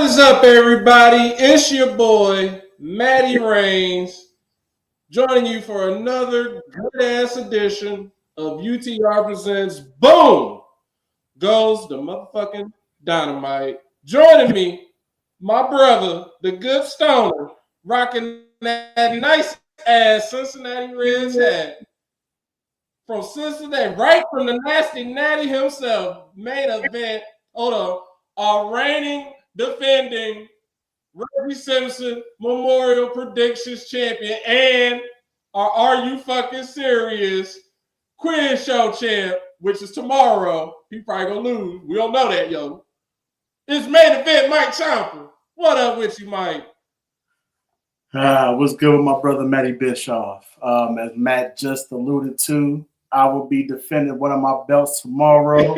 is up, everybody? It's your boy, Matty Reigns, joining you for another good-ass edition of UTR Presents Boom! Goes the motherfucking Dynamite. Joining me, my brother, the good stoner, rocking that nice-ass Cincinnati Reds hat. From Cincinnati, right from the nasty natty himself, main event, our reigning, defending Reggie Simpson Memorial Predictions champion and our Are You Fucking Serious quiz show champ, which is tomorrow. He probably gonna lose. We don't know that, yo. It's main event Mike Chomper. What up with you, Mike? What's good with my brother Matty Bischoff? As Matt just alluded to, I will be defending one of my belts tomorrow.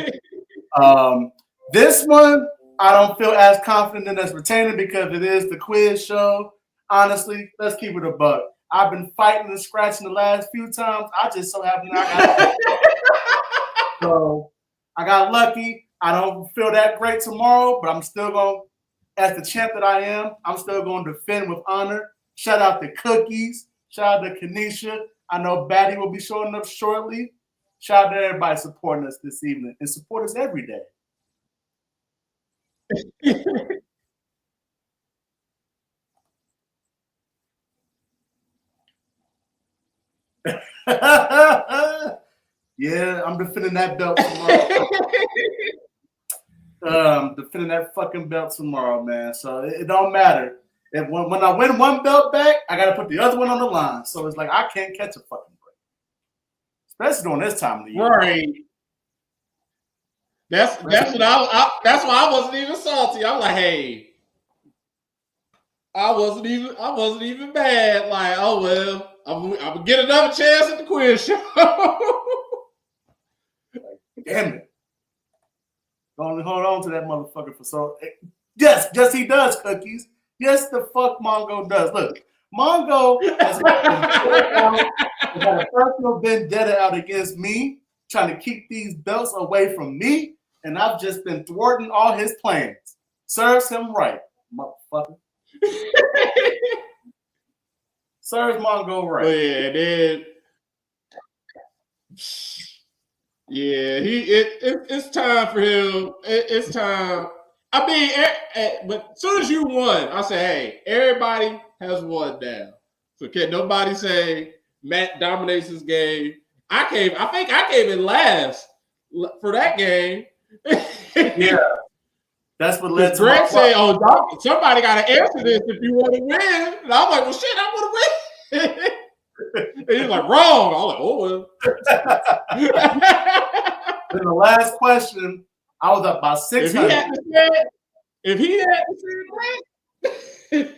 This one, I don't feel as confident in as retaining because it is the quiz show. Honestly, let's keep it a buck. I've been fighting and scratching the last few times. I just so happen so I got lucky. I don't feel that great tomorrow, but I'm still going, as the champ that I am, I'm still going to defend with honor. Shout out to Cookies. Shout out to Kanisha. I know Batty will be showing up shortly. Shout out to everybody supporting us this evening and support us every day. Yeah, I'm defending that belt tomorrow. Defending that fucking belt tomorrow, man. So it don't matter. When I win one belt back, I got to put the other one on the line. So it's like I can't catch a fucking break, especially during this time of the year. Right. That's why I wasn't even salty. I'm like, hey, I wasn't even bad. Like, oh well, I'm gonna get another chance at the quiz show. Damn it! Only hold on to that motherfucker for so. Yes, he does, Cookies. Yes, the fuck Mongo does. Look, Mongo has got a personal vendetta out against me, trying to keep these belts away from me, and I've just been thwarting all his plans. Serves him right, motherfucker. Serves Mongo right. But yeah, then it's time for him. It's time. I mean, but as soon as you won, I say, hey, everybody has won now. So can't nobody say Matt dominates this game. I think I came in last for that game. Yeah. That's what led to Greg say, oh, somebody got to answer this if you want to win. And I'm like, well, shit, I want to win. And he's like, wrong. I'm like, oh, well. In the last question, I was up by 600. If he had to say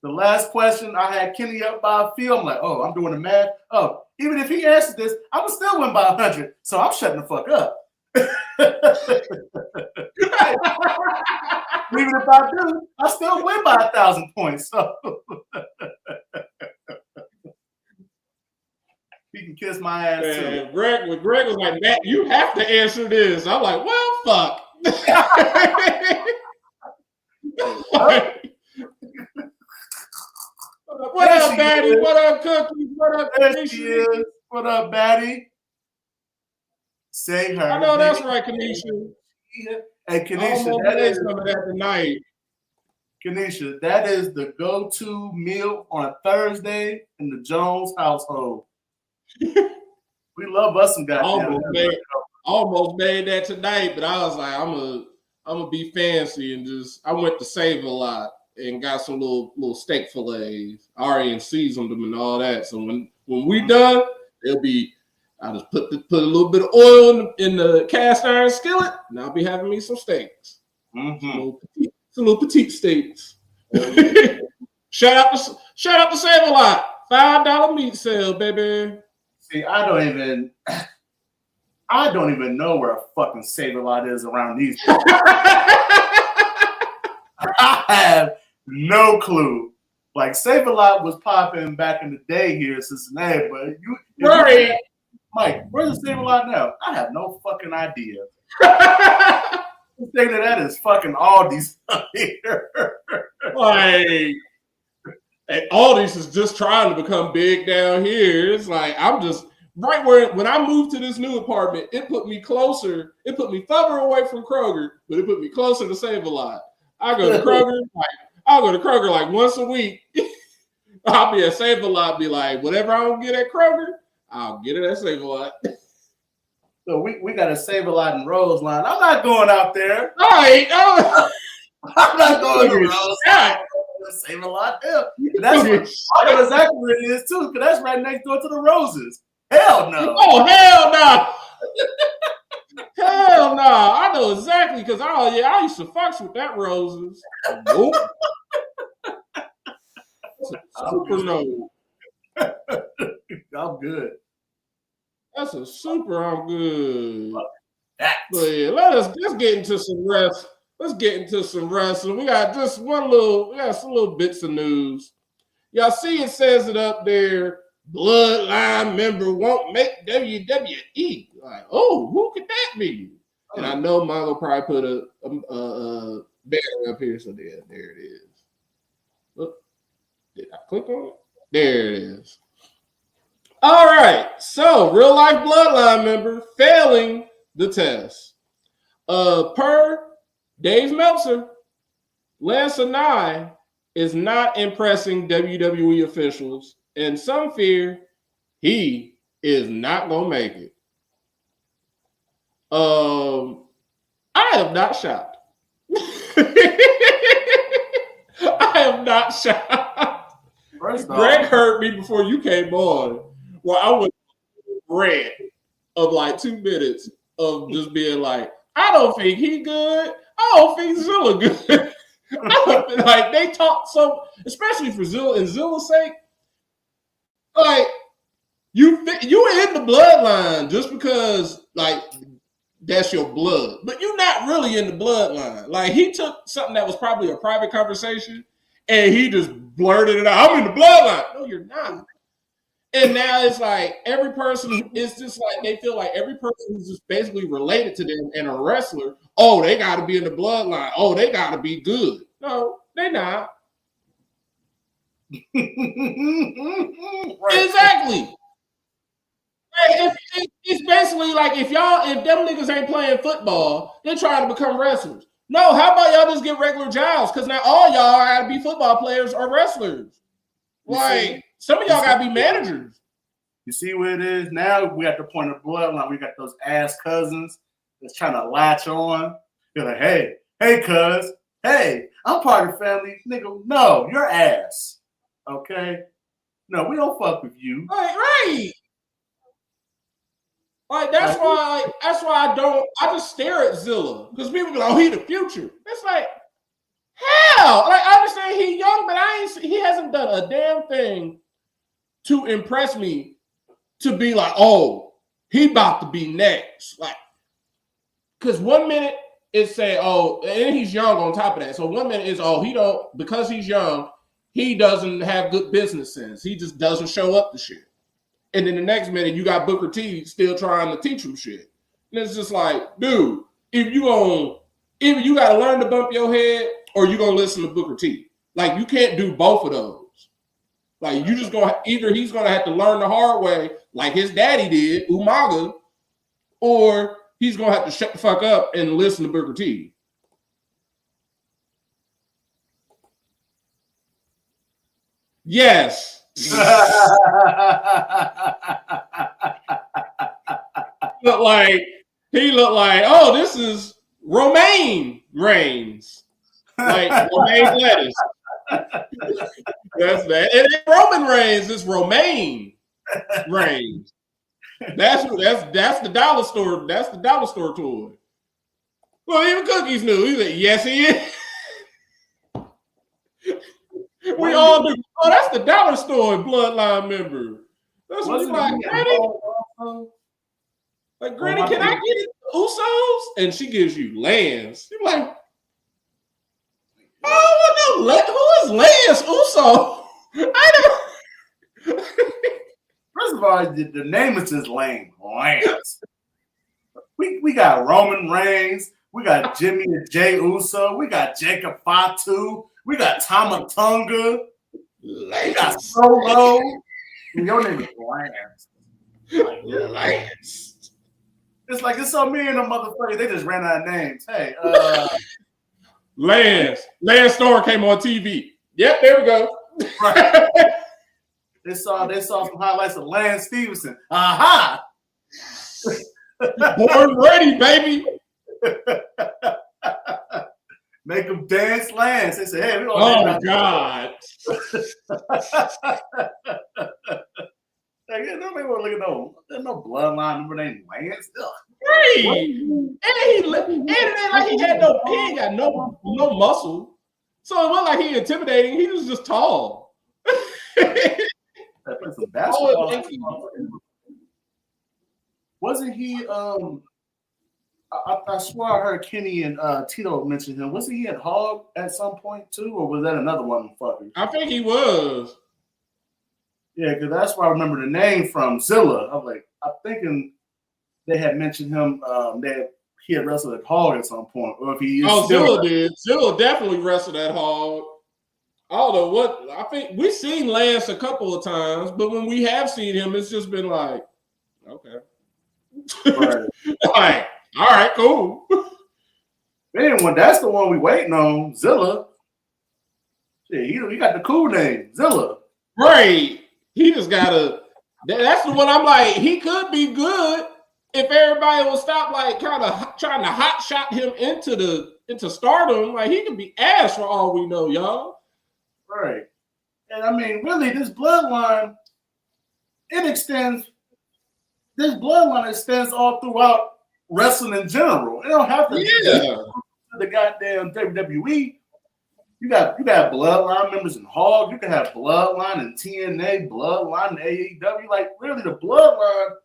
the last question, I had Kenny up by a few. I'm like, oh, I'm doing the math. Oh, even if he answers this, I would still win by 100. So I'm shutting the fuck up. Even if I do, I still win by 1,000 points. So he can kiss my ass too. Greg was like, Matt, you have to answer this. I'm like, well, fuck. What up, Batty? What up, Cookies? What up, Kanisha? What up, Batty? Say her. I know that's right, Kanisha. Hey, Kanisha, that is some of that tonight. Kanisha, that is the go-to meal on a Thursday in the Jones household. We love us some goddamn. Almost made that tonight, but I was like, I'm gonna be fancy and I went to Save a Lot and got some little steak fillets. I already seasoned them and all that. So when we done, I just put a little bit of oil in the cast iron skillet, and I'll be having me some steaks. Mm-hmm. Some little petite steaks. Shout out to Save a Lot. $5 meat sale, baby. See, I don't even know where a fucking Save a Lot is around these. I have no clue. Like Save a Lot was popping back in the day here in Cincinnati, but Mike, where's the Save a Lot now? I have no fucking idea. thing that is fucking Aldi's up here. Like, and Aldi's is just trying to become big down here. It's like I'm just right where when I moved to this new apartment, it put me closer. It put me further away from Kroger, but it put me closer to Save-A-Lot. I go to Kroger, I'll go to Kroger like once a week. I'll be at Save-A-Lot, be like, whatever I don't get at Kroger, I'll get it at Save-A-Lot. So we got a Save-A-Lot in Roseline. I'm not going out there. All right. I'm not going to Roseline. Save-A-Lot. I know exactly where it is too, because that's right next door to the Roses. Hell no. Oh, hell no. Hell no. I know exactly because I used to fuck with that Roses. Nope. Super no. I'm good. That's a super I'm good. But yeah, let's get into some rest. Let's get into some wrestling. We got just some little bits of news. Y'all see it says it up there. Bloodline member won't make WWE. Like, oh, who could that be? And I know Mongo probably put a banner up here. So there it is. Look, did I click on it? There it is. All right. So real life Bloodline member failing the test. Per Dave Meltzer, Lance Anai is not impressing WWE officials, and some fear he is not gonna make it. I am not shocked. I am not shocked. Greg heard me before you came on, where I was rant of like 2 minutes of just being like, I don't think he good. I don't think Zilla good. Like they talk so, especially for Zilla and Zilla's sake. Like you in the bloodline just because like that's your blood, but you're not really in the bloodline. Like he took something that was probably a private conversation and he just blurted it out. I'm in the bloodline. No, you're not. And now it's like every person is just like they feel like every person who's just basically related to them and a wrestler. Oh, they got to be in the bloodline. Oh, they got to be good. No, they're not. Right. Exactly. It's basically like if them niggas ain't playing football, they're trying to become wrestlers. No, how about y'all just get regular jobs? Because now all y'all got to be football players or wrestlers. Like some of y'all got to be managers. You see where it is now? We at the point of bloodline. We got those ass cousins that's trying to latch on. You're like, hey, cuz, hey, I'm part of the family, nigga. No, you're ass. Okay, no, we don't fuck with you. Right. Like that's why I just stare at Zilla because people go, oh, he the future. It's like, hell, like I understand he's young, but he hasn't done a damn thing to impress me to be like, oh, he about to be next. Like, because 1 minute it's say, oh, and he's young on top of that. So 1 minute is, oh, he don't, because he's young, he doesn't have good business sense. He just doesn't show up to shit. And then the next minute, you got Booker T still trying to teach him shit. And it's just like, dude, either you got to learn to bump your head or you going to listen to Booker T. Like, you can't do both of those. Like, you just going to, either he's going to have to learn the hard way, like his daddy did, Umaga, or he's going to have to shut the fuck up and listen to Booker T. Yes. He looked like, oh, this is Romaine Reigns. Like Romaine lettuce. That's that. It ain't Roman Reigns, it's Romaine Reigns. That's the dollar store. That's the dollar store toy. Well, even Cookies knew. He said, yes, he is. We all do. Oh, that's the dollar store Bloodline member. That's what you like, Granny. Like, Granny, can I get it Usos? And she gives you Lance. You're like, oh, no, who is Lance Uso? I don't. First of all, the name is just lame. Lance. We got Roman Reigns. We got Jimmy and Jay Uso. We got Jacob Fatu. We got Tama Tonga. We got Solo. Your name is Lance. Lance. It's like it's so many of them motherfuckers. They just ran out of names. Hey, Lance Storm came on TV. Yep, there we go. Right. They saw some highlights of Lance Stevenson. Aha! Born ready, baby. Make them dance, Lance. They said, "Hey, we gonna." Oh God! Like, nobody want to look at no. There's no bloodline number named Lance. Hey, and it ain't like he had no. He ain't got no muscle. So it wasn't like he intimidating. He was just tall. Some basketball. Wasn't he? I swear I heard Kenny and Tito mention him. Wasn't he at Hog at some point too, or was that another one? Fucker. I think he was. Yeah, because that's where I remember the name from. Zilla. I'm like, I'm thinking they had mentioned him. That he had wrestled at Hog at some point, or if he. Zilla did. Zilla definitely wrestled at Hog. Although what I think we've seen Lance a couple of times, but when we have seen him, it's just been like, okay, right. Like, all right, cool. Anyway, that's the one we waiting on, Zilla. Yeah, he got the cool name, Zilla. Right. He just gotta. That's the one I'm like. He could be good if everybody will stop like kind of trying to hot shot him into stardom. Like he could be ass for all we know, y'all. Right. And I mean, really, this bloodline, this bloodline extends all throughout wrestling in general. It don't have to be the goddamn WWE. You got bloodline members in Hog. You can have bloodline in TNA, bloodline in AEW. Like, really, the bloodline,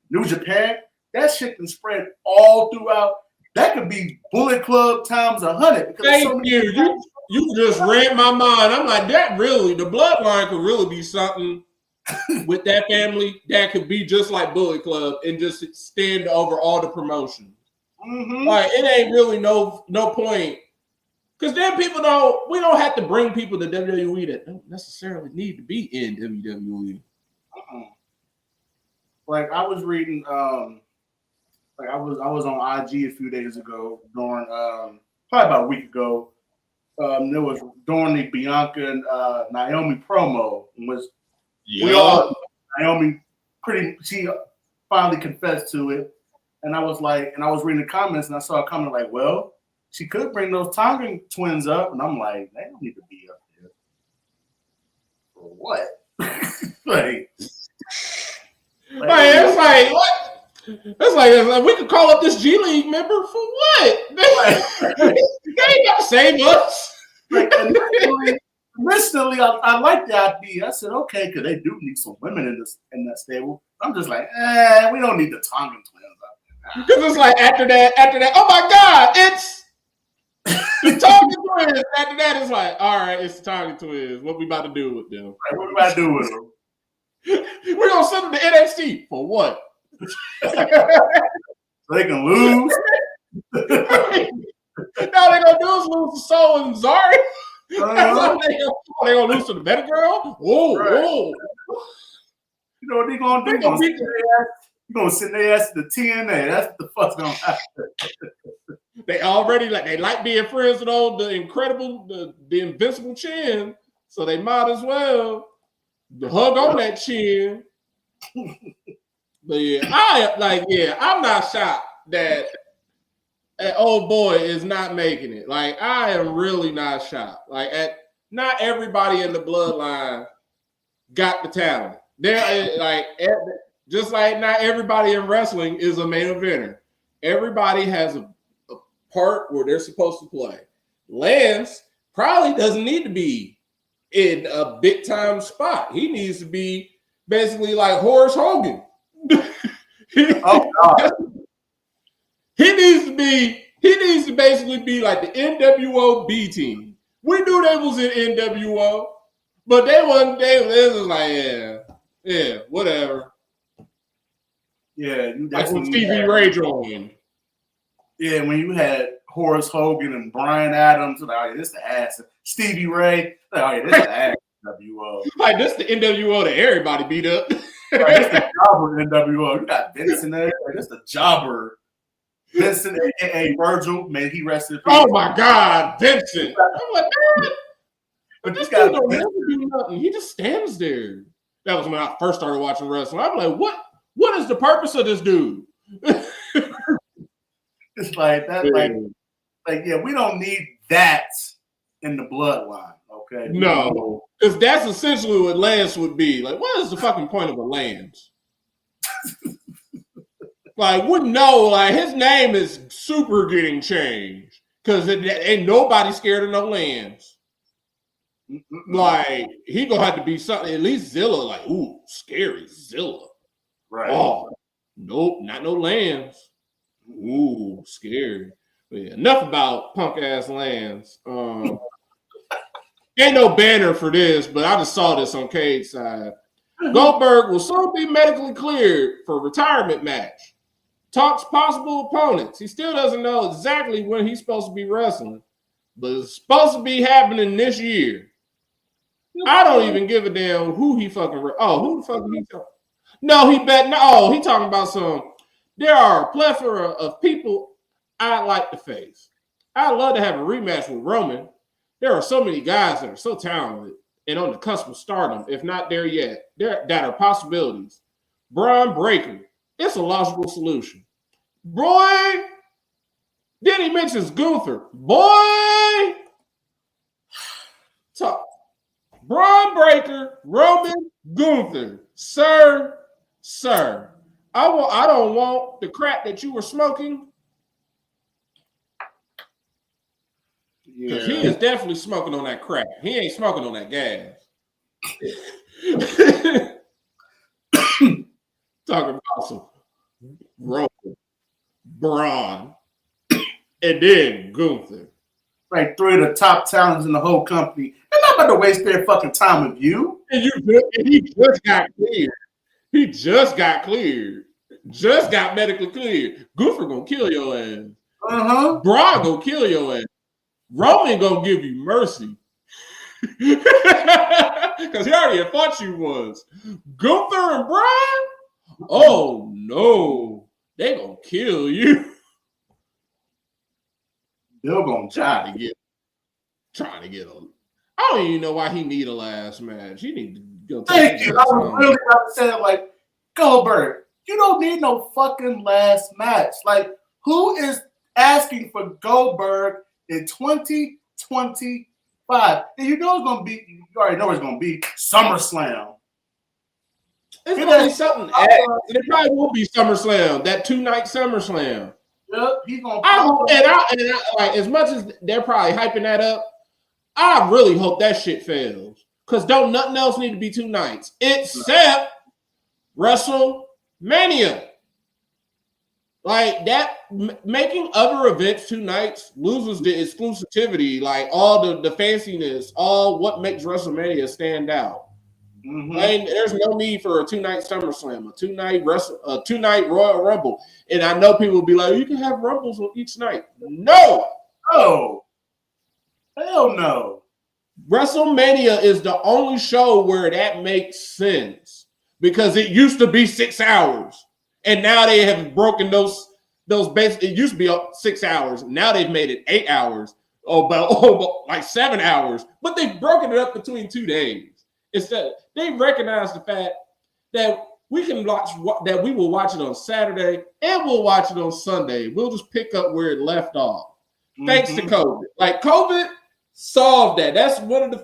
New Japan, that shit can spread all throughout. That could be Bullet Club times 100. Thank you. You just read my mind. I'm like, that really, the bloodline could really be something with that family that could be just like Bullet Club and just stand over all the promotion. Mm-hmm. Like, it ain't really no point. Because then we don't have to bring people to WWE that don't necessarily need to be in WWE. Like, I was reading, I was on IG a few days ago during, probably about a week ago. There was during the Bianca and Naomi promo, Naomi she finally confessed to it, and I was reading the comments and I saw a comment like, well, she could bring those Tongan twins up, and I'm like, they don't need to be up there for what? It's like what? It's like we could call up this G League member for what? They ain't got to save us. Initially, I like the idea. I said, okay, because they do need some women in that stable. I'm just like, we don't need the Tongan twins up there. Because it's like after that, oh my God, it's the Tongan twins. After that, it's like, all right, it's the Tongan twins. What we about to do with them? What we about to do with them? We're gonna send them to NXT for what? So they can lose. Now they're gonna do is lose to Soul and Zari. They gonna lose to the better girl? Whoa, right. Whoa. You know what they're gonna do? You're gonna send their ass to the TNA. That's what the fuck's gonna happen. They already they like being friends with all the incredible, the invincible Chin, so they might as well hug on that chin. But I'm not shocked that old boy is not making it. Like, I am really not shocked. Like, not everybody in the bloodline got the talent. Just like not everybody in wrestling is a main eventer. Everybody has a part where they're supposed to play. Lance probably doesn't need to be in a big time spot. He needs to be basically like Horace Hogan. Oh God. He needs to basically be like the NWO B team. We knew they was in NWO, but they was like, yeah, whatever. Yeah, like when Stevie Ray joined. Yeah, when you had Horace Hogan and Brian Adams. Like, oh, yeah, this the ass. Stevie Ray. Like, oh, yeah, this the ass. NWO. Like, this the NWO that everybody beat up. Right, this the jobber NWO. You got Vincent there. Like, this the jobber. Vincent, a.k.a. Virgil. May he rest in peace. Oh, my God. Vincent. I'm like, man. But This guy don't ever do nothing. He just stands there. That was when I first started watching wrestling. I'm like, what is the purpose of this dude? It's like that, like yeah, we don't need that in the bloodline, okay? No, because that's essentially what Lance would be. Like, what is the fucking point of a Lance? Like, wouldn't know, like, his name is super getting changed because ain't nobody scared of no Lance. Like, he gonna have to be something, at least Zilla, like, ooh, scary Zilla. Right. Oh, nope, not no Lance. Ooh, scary. But yeah, enough about punk ass Lance. Ain't no banner for this, but I just saw this on Cage Side. Goldberg will soon be medically cleared for retirement match. Talks possible opponents. He still doesn't know exactly when he's supposed to be wrestling, but it's supposed to be happening this year. I don't even give a damn who he fucking. Who the fuck he talking? No, he bet. No, he talking about some. There are a plethora of people I'd like to face. I'd love to have a rematch with Roman. There are so many guys that are so talented and on the cusp of stardom, if not there yet, that are possibilities. Braun Breaker. It's a logical solution. Boy, then he mentions Gunther. Boy, talk. Braun Breaker, Roman, Gunther. Sir. I don't want the crack that you were smoking. Because he is definitely smoking on that crack. He ain't smoking on that gas. Talking about some Roman, Braun, and then Gunther. Like three of the top talents in the whole company. They're not about to waste their fucking time with you. And he just got cleared. He just got cleared. Just got medically cleared. Gunther gonna kill your ass. Braun gonna kill your ass. Roman gonna give you mercy. Because he already fought you once. Gunther and Braun? Oh no. They gonna kill you. They're gonna trying to get on. I don't even know why he need a last match. He need to go. Thank you. I was really about to say, like, Goldberg, you don't need no fucking last match. Like, who is asking for Goldberg in 2025? And you know it's gonna be. You already know it's gonna be SummerSlam. It's gonna be something. It probably will be SummerSlam. That 2-night SummerSlam. Yep, he's gonna. I like, as much as they're probably hyping that up, I really hope that shit fails. Because don't nothing else need to be 2 nights except WrestleMania. Like that, making other events 2 nights loses the exclusivity, like all the fanciness, all what makes WrestleMania stand out. And there's no need for a 2-night SummerSlam, a 2-night Royal Rumble. And I know people will be like, you can have Rumbles on each night. No. Oh. Hell no. WrestleMania is the only show where that makes sense because it used to be 6 hours. And now they have broken those basic. It used to be 6 hours. Now they've made it 8 hours, like 7 hours. But they've broken it up between 2 days. Instead, they recognize the fact that we can watch that we will watch it on Saturday and we'll watch it on Sunday. We'll just pick up where it left off. Thanks to COVID. Like COVID solved that. That's one of the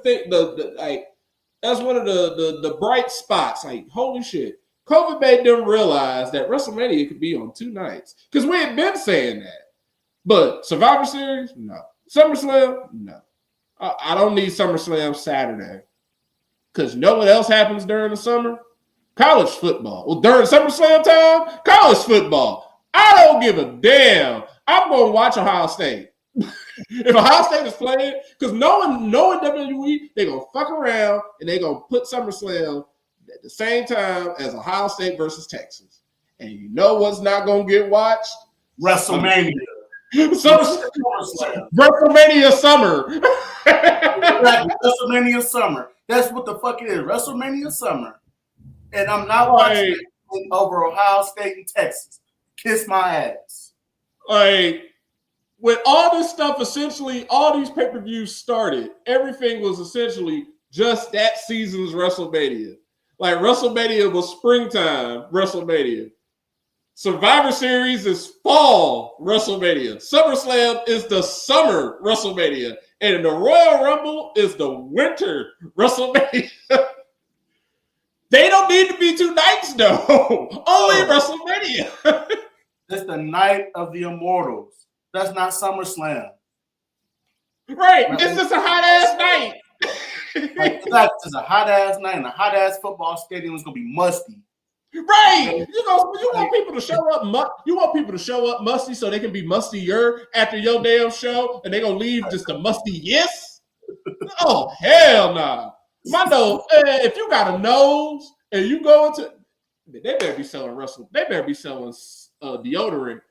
that's one of the bright spots. Like, holy shit. COVID made them realize that WrestleMania could be on 2 nights. Because we had been saying that. But Survivor Series, no. SummerSlam, no. I don't need SummerSlam Saturday. Because you know what else happens during the summer? College football. Well, during SummerSlam time, college football. I don't give a damn. I'm going to watch Ohio State. If Ohio State is playing, because knowing WWE, they're going to fuck around and they're going to put SummerSlam at the same time as Ohio State versus Texas. And you know what's not going to get watched? WrestleMania. WrestleMania summer. Exactly. WrestleMania summer. That's what the fuck it is. WrestleMania summer. And I'm not watching it over Ohio State and Texas. Kiss my ass. Like, when all this stuff, essentially, all these pay-per-views started, everything was essentially just that season's WrestleMania. Like, WrestleMania was springtime WrestleMania. Survivor Series is fall WrestleMania. SummerSlam is the summer WrestleMania. And the Royal Rumble is the winter WrestleMania. They don't need to be 2 nights, though. Only WrestleMania. It's the night of the immortals. That's not SummerSlam. Right. It's just a hot-ass night. It's just a hot-ass night, and a hot-ass football stadium is going to be musty. Right. You want people to show up. You want people to show up musty so they can be mustier after your damn show, and they're gonna leave just a musty yes. Oh hell nah. My nose. If you got a nose and you go into, they better be selling They better be selling deodorant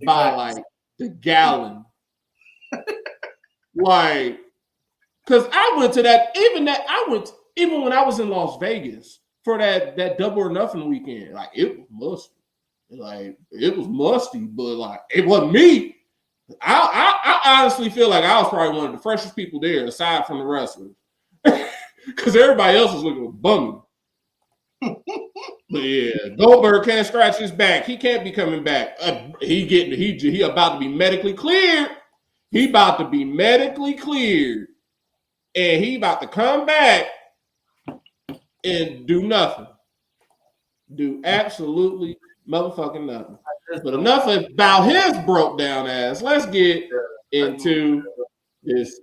by like the gallon. Like, cause I went to that. Even when I was in Las Vegas. For that Double or Nothing weekend, like it was musty, but like it wasn't me. I honestly feel like I was probably one of the freshest people there, aside from the wrestlers, because everybody else was looking bummy. But yeah, Goldberg can't scratch his back. He can't be coming back. He about to be medically cleared. He about to be medically cleared, and he about to come back. And do nothing. Do absolutely motherfucking nothing. But enough about his broke down ass. Let's get into this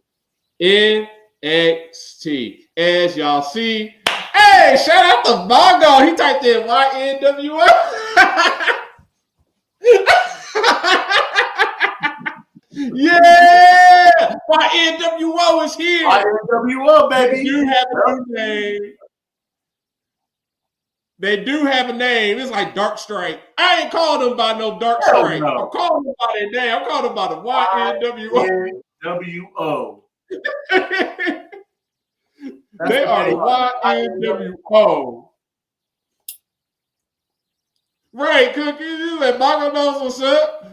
NXT. As y'all see, hey, shout out to Mongo. He typed in YNWO. Yeah! YNWO is here. YNWO, baby. You have a new name. They do have a name. It's like Dark Strike. I ain't calling them by no Dark Strike. No. I'm calling them by their name. I'm calling them by the YNWO. They are the YNWO. Right, Cookie. You let Mongo knows what's up.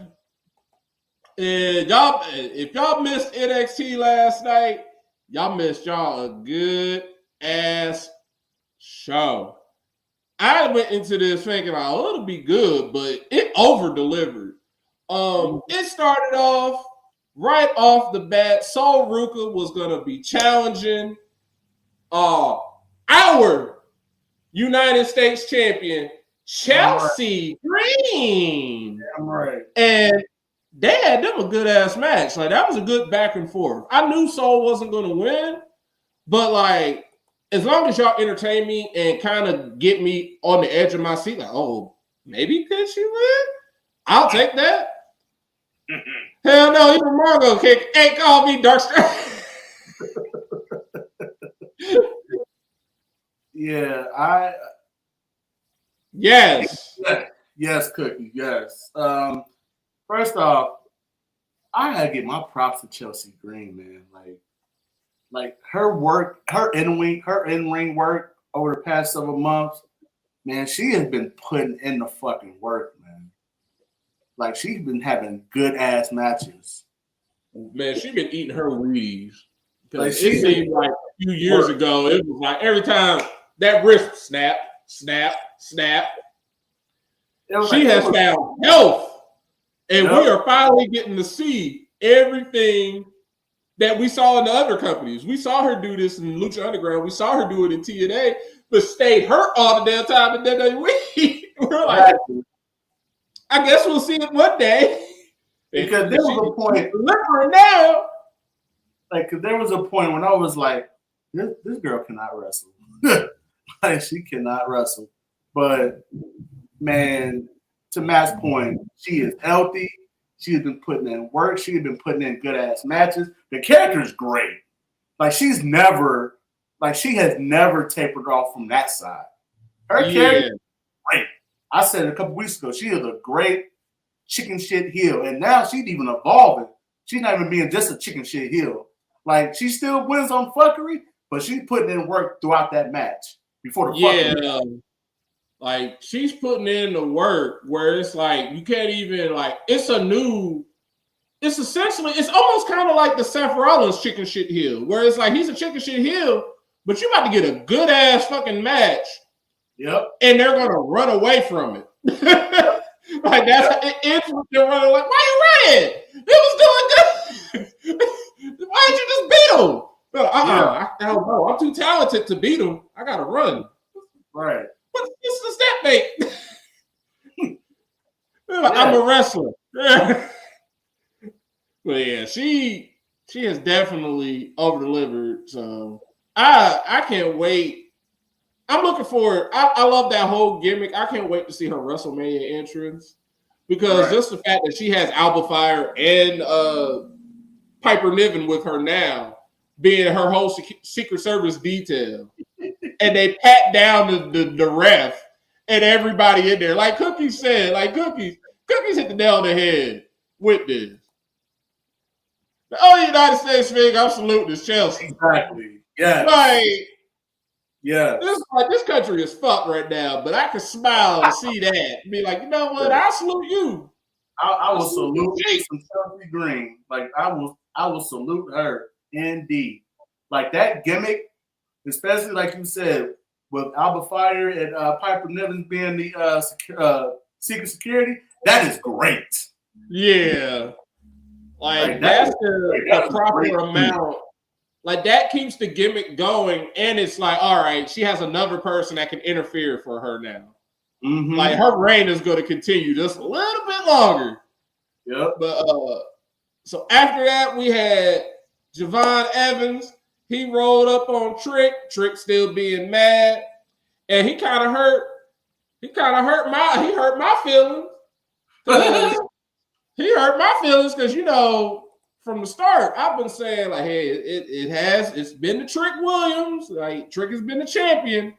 And y'all, if y'all missed NXT last night, y'all missed y'all a good ass show. I went into this thinking, oh, it'll be good, but it over-delivered. It started off right off the bat. Sol Ruka was going to be challenging our United States champion, Chelsea Green. Damn right. And they had them a good-ass match. Like, that was a good back and forth. I knew Sol wasn't going to win, but, like, as long as y'all entertain me and kind of get me on the edge of my seat, like, oh, maybe could she win? I'll take that. Hell no, even Mongo ain't called me Dark Strike. Yeah, Yes. Yes, Cookie, yes. First off, I gotta give my props to Chelsea Green, man. Like her work, her in-ring work over the past several months, man, she has been putting in the fucking work, man. Like, she's been having good ass matches. Man, she's been eating her Wheaties. Like, it seemed like a few years ago, it was like every time that wrist snap. She has found health. And we are finally getting to see everything that we saw in the other companies. We saw her do this in Lucha Underground. We saw her do it in TNA, but stayed hurt all the damn time in WWE. We're like, I guess we'll see it one day. Because there was a point. Now. Like, because there was a point when I was like, this girl cannot wrestle. Like, she cannot wrestle. But, man, to Matt's point, she is healthy. She has been putting in work. She has been putting in good-ass matches. The character is great. Like, she has never tapered off from that side. Her character is great. I said it a couple weeks ago. She is a great chicken shit heel, and now she's even evolving. She's not even being just a chicken shit heel. Like she still wins on fuckery, but she's putting in work throughout that match before the fuckery. Like she's putting in the work where it's like you can't even like it's essentially it's almost kind of like the Seth Rollins chicken shit heel, where it's like he's a chicken shit heel, but you about to get a good ass fucking match. Yep. And they're gonna run away from it. Like that's it ends with them running like, why you running? It was doing good. Why did you just beat him? I don't know. I'm too talented to beat him. I gotta run. Right. What does that make? I'm a wrestler. But yeah, she has definitely over delivered. So I can't wait. I'm looking forward. I love that whole gimmick. I can't wait to see her WrestleMania entrance because just the fact that she has Alba Fire and Piper Niven with her now, being her whole Secret Service detail, and they pat down the ref and everybody in there, like Cookie said, like Cookies hit the nail on the head with this. The only United States thing I'm saluting is Chelsea. Exactly. Yeah. Like. Yeah. This country is fucked right now, but I can smile and see that and be like, you know what? I salute you. I will salute some Chelsea Green. Like I will salute her indeed. Like that gimmick, especially like you said, with Alba Fire and Piper Niven being the secret security, that is great. Yeah. Like that's the proper amount. Like that keeps the gimmick going, and it's like, all right, she has another person that can interfere for her now. Mm-hmm. Like her reign is going to continue just a little bit longer. Yep. But so after that, we had Javon Evans. He rolled up on Trick. Trick still being mad, and he kind of hurt. He hurt my feelings. He hurt my feelings because you know. From the start, I've been saying like, hey, it's been the Trick Wiliams, like Trick has been the champion,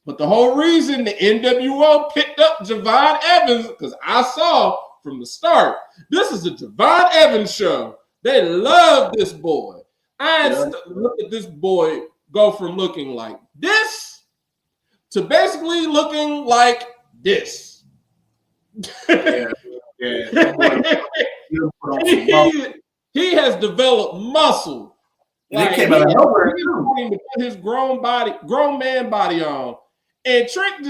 but the whole reason the NWO picked up Javon Evans because I saw from the start this is a Javon Evans show. They love this boy. Look at this boy go from looking like this to basically looking like this. He has developed muscle. Like, he came out of nowhere. He put his grown man body on. And Trick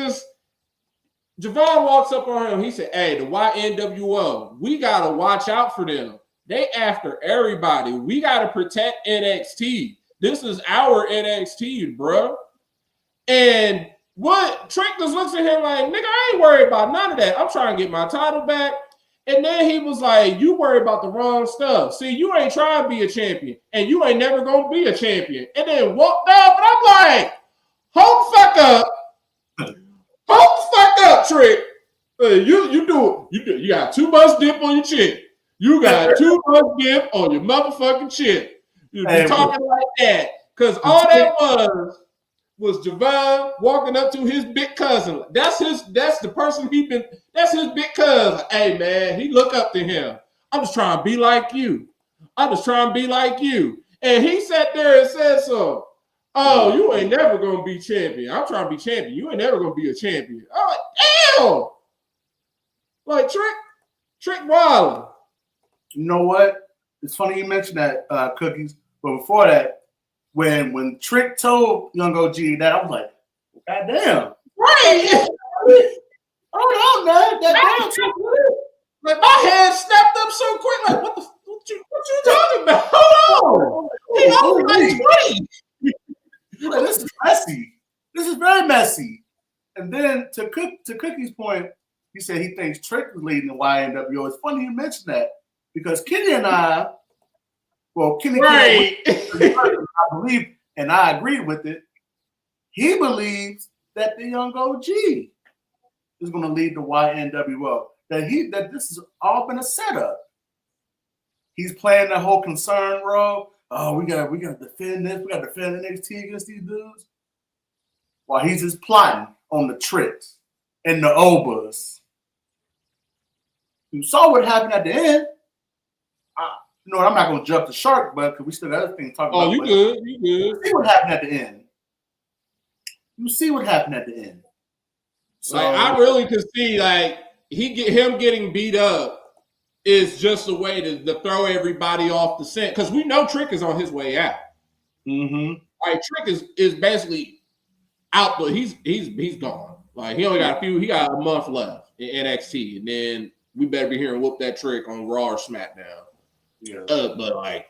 Javon walks up on him. He said, hey, the YNWO, we got to watch out for them. They after everybody. We got to protect NXT. This is our NXT, bro. And what Trick just looks at him like, nigga, I ain't worried about none of that. I'm trying to get my title back. And then he was like, you worry about the wrong stuff. See, you ain't trying to be a champion, and you ain't never going to be a champion. And then walked off, and I'm like, hold the fuck up. Hold the fuck up, Trick. You do it. You got too much dip on your chin. You got too much dip on your motherfucking chin. You be talking like that. Because all that was Javon walking up to his big cousin. That's the person that's his big cousin. Hey man, he look up to him. I'm just trying to be like you. And he sat there and said so. Oh, you ain't never gonna be champion. I'm trying to be champion. You ain't never gonna be a champion. I'm like, damn. Like Trick Wilder. You know what? It's funny you mentioned that, Cookies. But before that, when Trick told Young OG that, I was like, God damn. Right. Hold on, man. That damn. Like my head snapped up so quick. Like, what you talking about? Hold on. He only like 20. Like, this is messy. This is very messy. And then to Cookie's point, he said he thinks Trick was leading the YNWO. It's funny you mentioned that because Kenny and I, right. I believe, and I agreed with it. He believes that the Young OG is going to lead the YNWO. That this has all been a setup. He's playing the whole concern role. Oh, we gotta defend this. We gotta defend NXT against these dudes. While he's just plotting on the Tricks and the Obas. You saw what happened at the end. You know what? I'm not going to jump the shark, but because we still got other things to talk about. Oh, you good. You good. You see what happened at the end. You see what happened at the end. So like, I really could see like him getting beat up is just a way to throw everybody off the scent because we know Trick is on his way out. Mm-hmm. Like Trick is basically out, but he's gone. Like he only got he got a month left in NXT, and then we better be hearing whoop that Trick on Raw or SmackDown. Yeah. But like,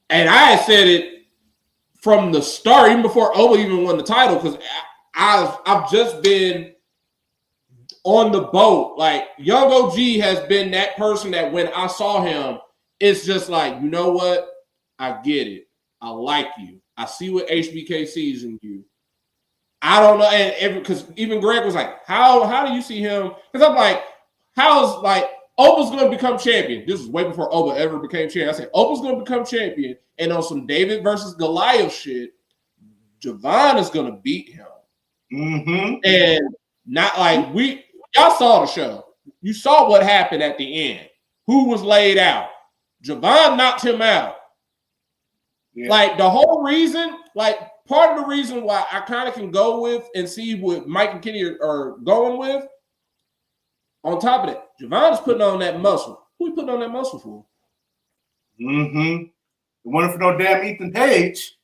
and I had said it from the start, even before Oba even won the title, because I've just been on the boat. Like Young OG has been that person that when I saw him, it's just like, you know what? I get it. I like you. I see what HBK sees in you. I don't know, and because even Greg was like, how do you see him? Because I'm like, how's like Oba's going to become champion. This is way before Oba ever became champion. I said, Oba's going to become champion. And on some David versus Goliath shit, Javon is going to beat him. Mm-hmm. And not like y'all saw the show. You saw what happened at the end. Who was laid out? Javon knocked him out. Yeah. Like the whole reason, like part of the reason why I kind of can go with and see what Mike and Kenny are going with. On top of that, Javon is putting on that muscle. Who he putting on that muscle for? Mm-hmm. The one for no damn Ethan Page.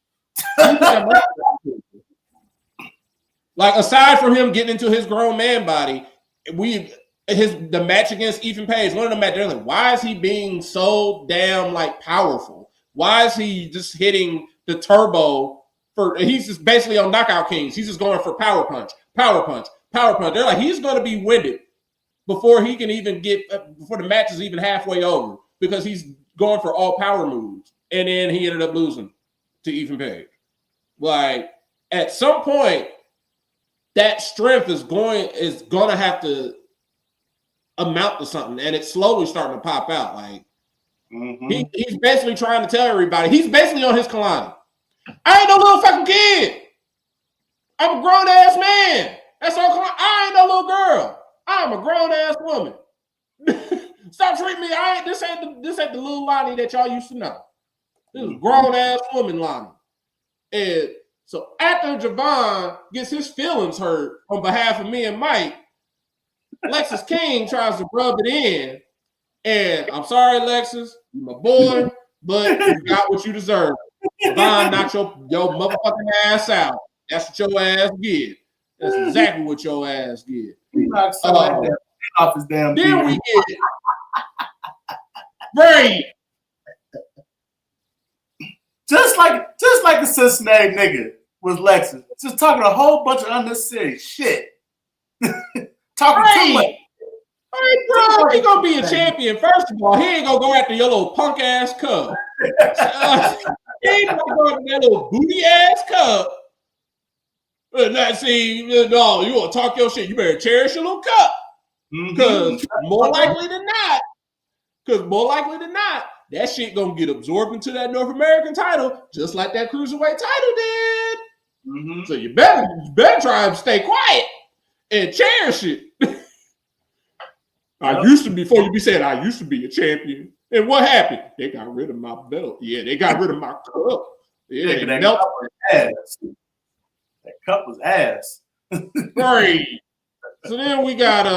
Like aside from him getting into his grown man body, the match against Ethan Page, one of the matches, like, why is he being so damn like powerful? Why is he just hitting the turbo he's just basically on Knockout Kings. He's just going for power punch, power punch, power punch. They're like, he's going to be winded before he can even before the match is even halfway over because he's going for all power moves. And then he ended up losing to Ethan Page. Like, at some point, that strength is going to have to amount to something. And it's slowly starting to pop out. Like, he's basically trying to tell everybody, he's basically on his Kalani. I ain't no little fucking kid. I'm a grown-ass man. That's all. I ain't no little girl. I'm a grown-ass woman. Stop treating me. This ain't the little Lonnie that y'all used to know. This is grown-ass woman Lonnie. And so after Javon gets his feelings hurt on behalf of me and Mike, Lexus King tries to rub it in. And I'm sorry, Lexus, you're my boy, but you got what you deserve. Javon knocked your motherfucking ass out. That's what your ass get. That's exactly what your ass get. He knocked off his damn Then we get right. Just like the Cincinnati nigga was Lexus. Just talking a whole bunch of unnecessary shit. Talking too much. Hey, bro, he gonna be a champion. First of all, he ain't gonna go after your little punk ass cub. He ain't gonna go after that little booty ass cub. No, you want to talk your shit. You better cherish your little cup. Because more likely than not, that shit gonna get absorbed into that North American title, just like that Cruiserweight title did. So you better try and stay quiet and cherish it. I used to be a champion. And what happened? They got rid of my belt. Yeah, they got rid of my cup. Yeah, they melted ass. That cup was ass. Right. So then we got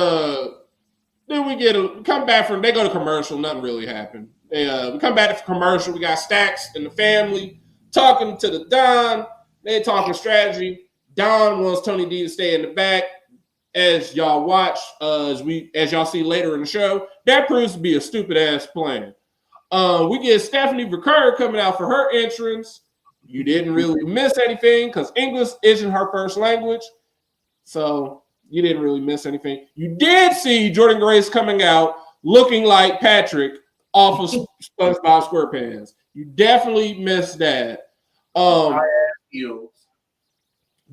come back from, they go to commercial, nothing really happened. We come back to commercial, we got Stacks and the family talking to the Don. They talking strategy. Don wants Tony D to stay in the back. As y'all watch, as y'all see later in the show, that proves to be a stupid ass plan. We get Stephanie Vaquer coming out for her entrance. You didn't really miss anything because English isn't her first language, so you didn't really miss anything. You did see Jordan Grace coming out looking like Patrick off of SpongeBob SquarePants. You definitely missed that. The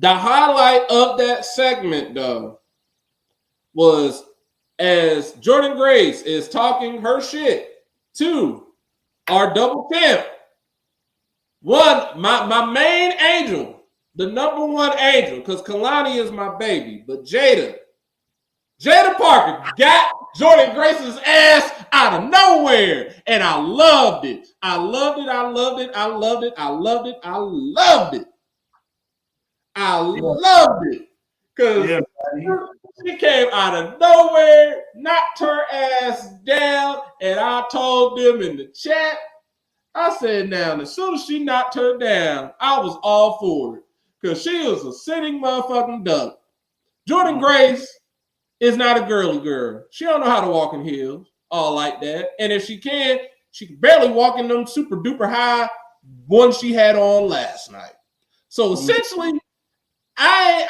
highlight of that segment, though, was as Jordan Grace is talking her shit to our double champ. My main angel, the number one angel, because Kalani is my baby, but Jada Parker got Jordan Grace's ass out of nowhere. And I loved it. I loved it. I loved it. I loved it. I loved it. I loved it. I loved it. Because she came out of nowhere, knocked her ass down, and I told them in the chat, I said, now, as soon as she knocked her down, I was all for it. Because she was a sitting motherfucking duck. Jordan Grace is not a girly girl. She don't know how to walk in heels, all like that. And if she can barely walk in them super duper high ones she had on last night. So essentially, I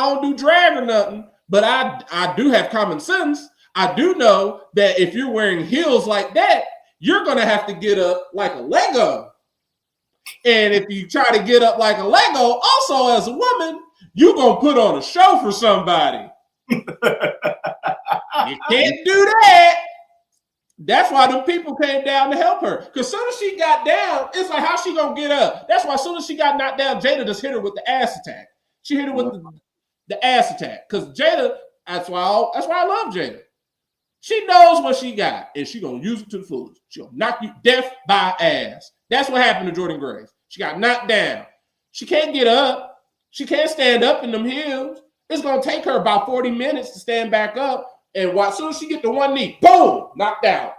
don't do drag or nothing, but I do have common sense. I do know that if you're wearing heels like that, you're going to have to get up like a Lego. And if you try to get up like a Lego, also as a woman, you're going to put on a show for somebody. You can't do that. That's why them people came down to help her. Because as soon as she got down, it's like, how's she going to get up? That's why as soon as she got knocked down, Jada just hit her with the ass attack. She hit her with the ass attack. Because Jada, that's why I love Jada. She knows what she got, and she going to use it to the fullest. She'll knock you deaf by ass. That's what happened to Jordan Grace. She got knocked down. She can't get up. She can't stand up in them heels. It's going to take her about 40 minutes to stand back up. And as soon as she get to one knee, boom, knocked out.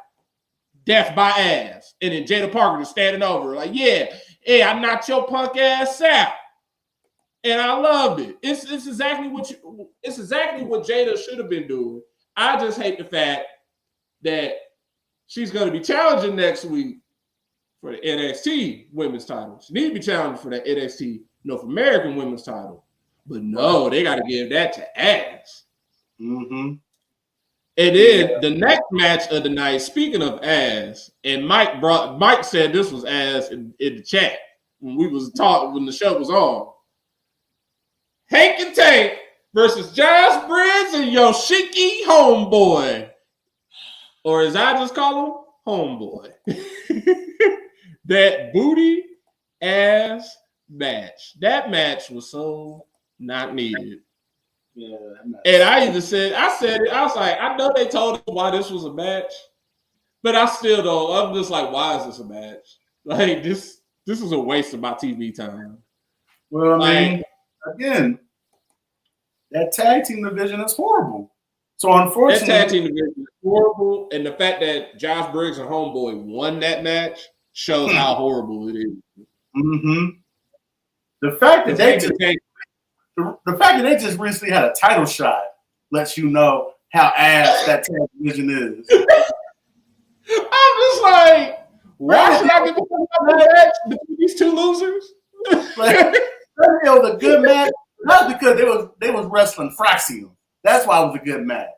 Deaf by ass. And then Jada Parker is standing over her like, yeah, I knocked your punk ass out. And I loved it. It's exactly what Jada should have been doing. I just hate the fact that she's going to be challenging next week for the NXT women's title. She needs to be challenging for that NXT North American women's title. But no, they got to give that to ass. Mm-hmm. And then the next match of the night, speaking of ass, and Mike said this was ass in the chat when we was talking when the show was on. Hank and Tank versus Josh Briggs and Yoshiki Homeboy. Or as I just call him, Homeboy. That booty ass match. That match was so not needed. Yeah, and I said it. I was like, I know they told us why this was a match, but I still don't. I'm just like, why is this a match? Like this is a waste of my TV time. Well, I mean, again, that tag team division is horrible. So unfortunately, that tag team division is horrible, and the fact that Josh Briggs and Homeboy won that match shows how horrible it is. Mm-hmm. The fact that they just recently had a title shot lets you know how ass that tag division is. I'm just like, why should I get the match between these two losers? Like, it was a good match, not because they was wrestling Fraxium. That's why it was a good match.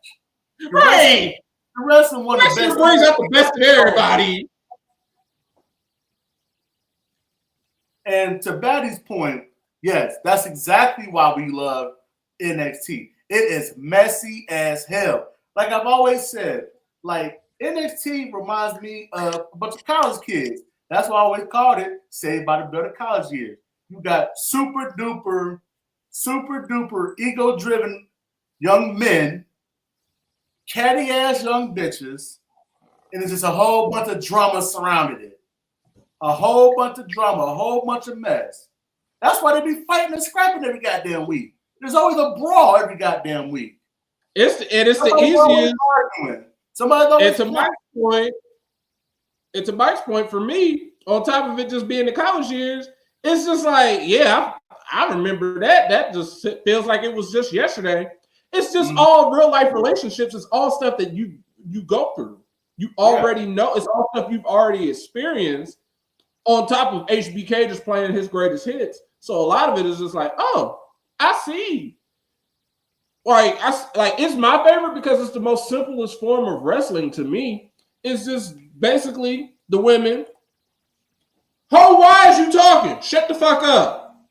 Right. The wrestling one of the best. Brings up the best of everybody. And to Batty's point, yes, that's exactly why we love NXT. It is messy as hell. Like I've always said, like NXT reminds me of a bunch of college kids. That's why I always called it Saved by the Bell of College Years. You got super duper ego-driven young men, catty ass young bitches, and it's just a whole bunch of drama surrounded it. A whole bunch of drama, a whole bunch of mess. That's why they be fighting and scrapping every goddamn week. There's always a brawl every goddamn week. It's the easiest. To Mike's point, for me, on top of it just being the college years, it's just like, yeah, I remember that. That just feels like it was just yesterday. It's just all real life relationships. It's all stuff that you go through. You already know. It's all stuff you've already experienced. On top of HBK just playing his greatest hits. So a lot of it is just like, oh, I see. Like it's my favorite because it's the most simplest form of wrestling to me. It's just basically the women. Oh, why is you talking? Shut the fuck up.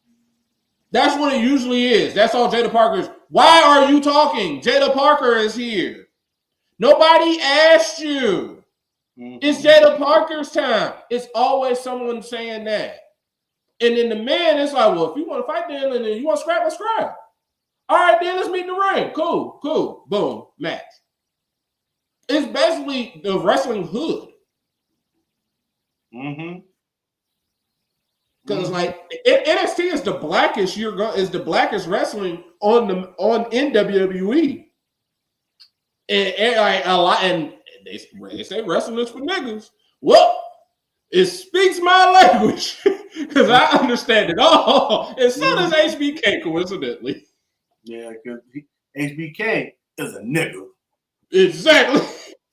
That's what it usually is. That's all Jada Parker is. Why are you talking? Jada Parker is here. Nobody asked you. It's Jada Parker's time. It's always someone saying that. And then the man is like, well, if you want to fight, then and you want to scrap, let's scrap. All right, then let's meet in the ring. Cool. Boom. Match. It's basically the wrestling hood. Mm-hmm. Because like NXT is the blackest wrestling on in WWE. And like a lot, and they say wrestling is for niggas. Well, it speaks my language because I understand it all, and so does HBK, coincidentally. Yeah, because HBK is a nigga. Exactly.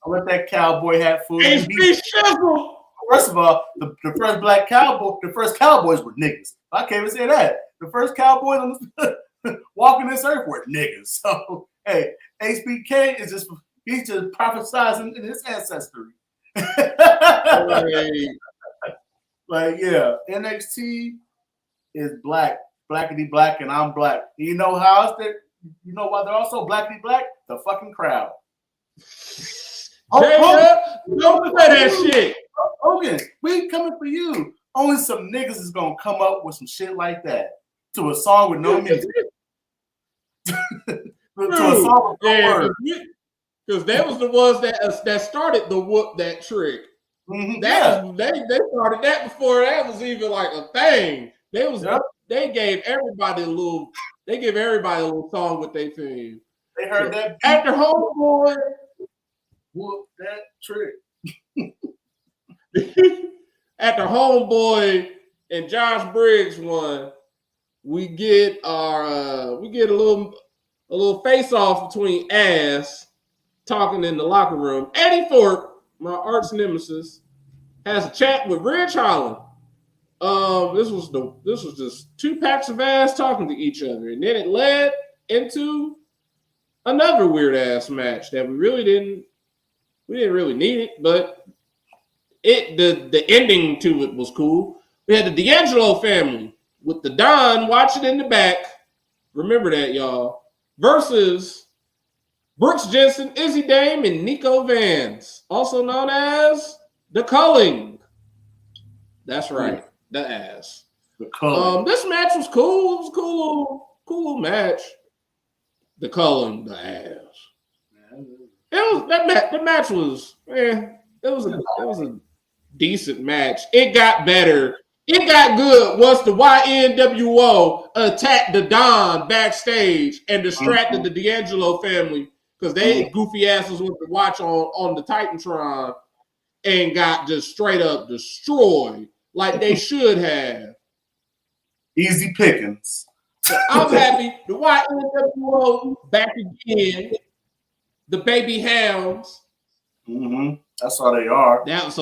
I let that cowboy hat fool. HB Shizzle. First of all, the first black cowboy, the first cowboys were niggas. I can't even say that. The first cowboys on walking this earth were niggas. So hey, HBK is just he's just prophesizing in his ancestry. Like yeah, NXT is black, blackity black, and I'm black. You know how else you know why they're also blackity black? The fucking crowd. Don't play that shit. Hogan, we coming for you. Only some niggas is gonna come up with some shit like that to a song with no music. To a song with no words. Because they was the ones that started the whoop that trick. Mm-hmm. They started that before that was even like a thing. They gave everybody a little song with their theme. They heard that after Homeboy whoop that trick. After Homeboy and Josh Briggs won, we get a little face off between ass talking in the locker room. Eddy Thorpe, my arch nemesis, has a chat with Ridge Holland. This was just two packs of ass talking to each other, and then it led into another weird ass match that we didn't really need it, but the ending to it was cool. We had the D'Angelo family with the Don watching in the back. Remember that, y'all. Versus Brooks Jensen, Izzy Dame, and Nico Vance, also known as the Culling. That's right, the ass. The Culling. This match was cool. It was a cool little match. The Culling, the ass. The match was it was a decent match. It got better. It got good once the YNWO attacked the Don backstage and distracted the D'Angelo family because they goofy asses went to watch on the Titantron and got just straight up destroyed like they should have. Easy pickings. So I'm happy the YNWO back again. The baby hounds. Mm-hmm. That's all they are. That's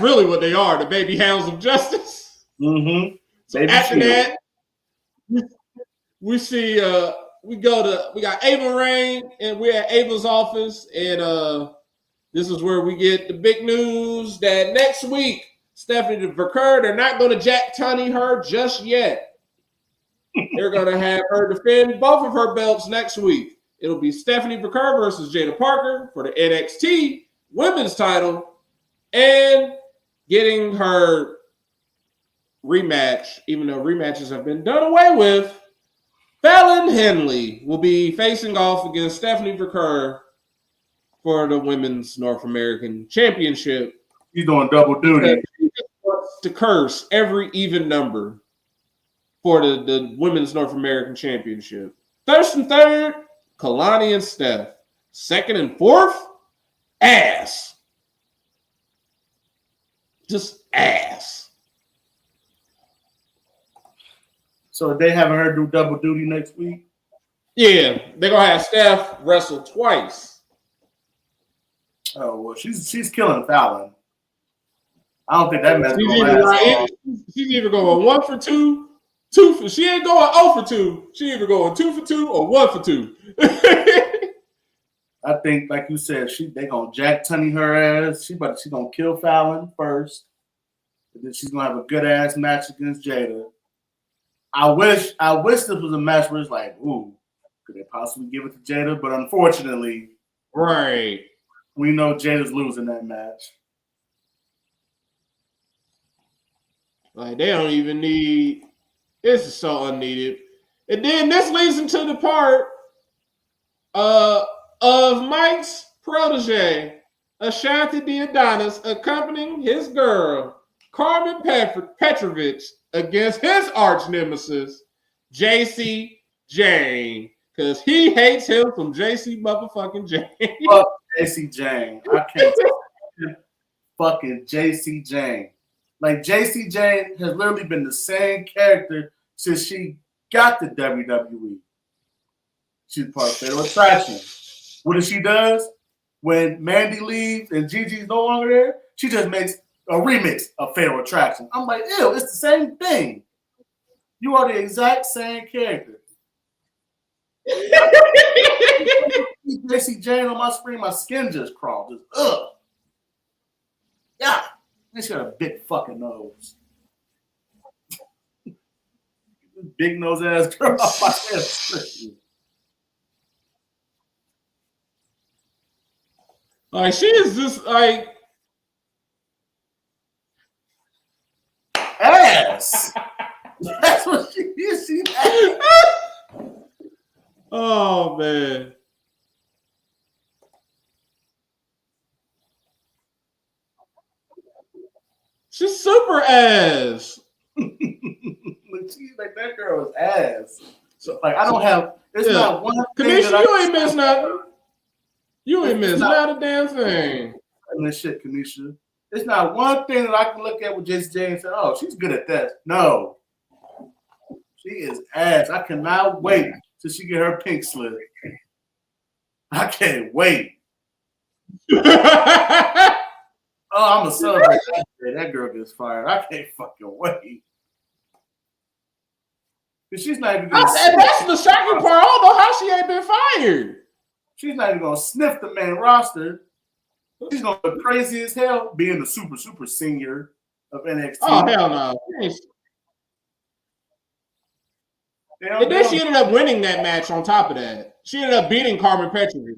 really what they are, the baby hounds of justice. Mm-hmm. So after that, we see we got Ava Rain, and we're at Ava's office, and this is where we get the big news that next week, Stephanie Vaquer, they're not going to Jack Tunney her just yet. They're going to have her defend both of her belts next week. It'll be Stephanie Vaquer versus Jada Parker for the NXT women's title, and getting her rematch, even though rematches have been done away with. Fallon Henley will be facing off against Stephanie Vaquer for the Women's North American Championship. He's doing double duty. She just wants to curse every even number for the Women's North American Championship. First and third, Kalani and Steph. Second and fourth, ass. Just ass. So they having her do double duty next week? Yeah, they're going to have Steph wrestle twice. Oh, well, she's killing Fallon. I don't think that match is going to last. She's either going 1 for 2, 2 for... She ain't going 0 for 2. She either going 2 for 2 or 1 for 2. I think, like you said, they gonna Jack Tunney her ass. She gonna kill Fallon first, and then she's gonna have a good ass match against Jada. I wish this was a match where it's like, ooh, could they possibly give it to Jada? But unfortunately, right, we know Jada's losing that match. Like they don't even need. This is so unneeded. And then this leads into the part Of Mike's protege, Ashanti the Adonis, accompanying his girl, Carmen Petrovich, against his arch nemesis, JC Jane. Because he hates him from JC motherfucking Jane. Fuck JC Jane. I can't stand fucking JC Jane. Like, JC Jane has literally been the same character since she got the WWE. She's part of Fatal Attraction. What does she does? When Mandy leaves and Gigi's no longer there, she just makes a remix of Fatal Attraction. I'm like, ew, it's the same thing. You are the exact same character. JC Jane on my screen, my skin just crawled. Just ugh. Yeah. She got a big fucking nose. Big nose ass girl off my head. Like, she is just like ass. That's what she is. She ass. Oh man. She's super ass. Like, that girl is ass. So, like, I don't have. It's not one thing. Kanisha, you ain't miss nothing. You ain't miss not a damn thing. This shit, Kanisha. It's not one thing that I can look at with JC Jane and say, "Oh, she's good at that." No, she is ass. I cannot wait till she get her pink slip. I can't wait. Oh, I'm a celebrate that day. That girl gets fired. I can't fucking wait. Because she's not even going to. That's the shocking part. I don't know how she ain't been fired. She's not even going to sniff the main roster. She's going to look crazy as hell being the super, super senior of NXT. Oh, hell no. And then she ended up winning that match on top of that. She ended up beating Carmen Petrovich.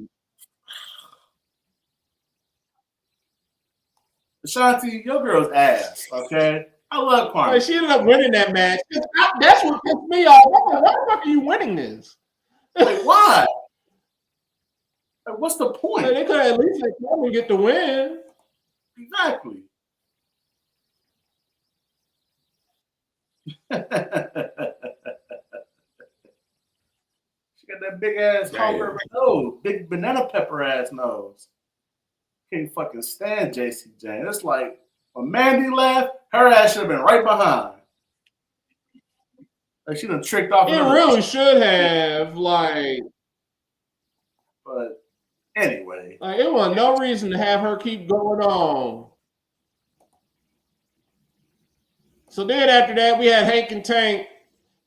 Ashanti, your girl's ass, okay? I love Carmen. Like, she ended up winning that match. That's what pissed me off. Why the fuck are you winning this? Like, why? Like, what's the point? Like, they could at least let Carmen get the win. Exactly. She got that big ass Culver nose, big banana pepper ass nose. Can't fucking stand JC Jane. It's like when Mandy left, her ass should have been right behind. Like, she done tricked off. It really should have, like. But anyway, like, it was no reason to have her keep going on. So then after that, we had Hank and Tank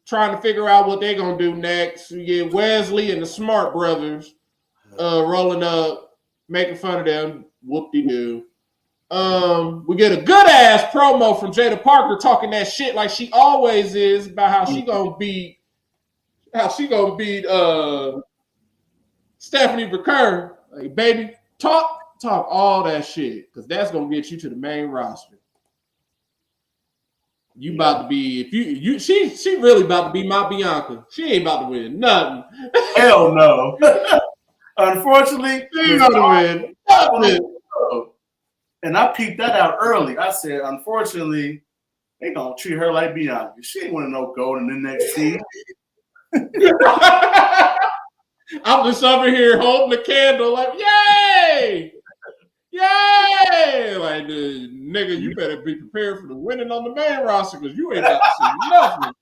trying to figure out what they're gonna do next. We get Wesley and the Smart Brothers rolling up, making fun of them. Whoop-de-doo. We get a good ass promo from Jada Parker talking that shit like she always is about how she gonna beat Stephanie Vaquer. Like, baby, talk all that shit, because that's gonna get you to the main roster. You about to be she really about to be my Bianca. She ain't about to win nothing. Hell no. Unfortunately, she ain't about to win nothing. And I peeped that out early. I said, unfortunately, they gonna treat her like Bianca. She ain't want to know gold in the next season. I'm just over here holding the candle like, yay! Yay! Like, nigga, you better be prepared for the winning on the main roster, because you ain't about to see nothing.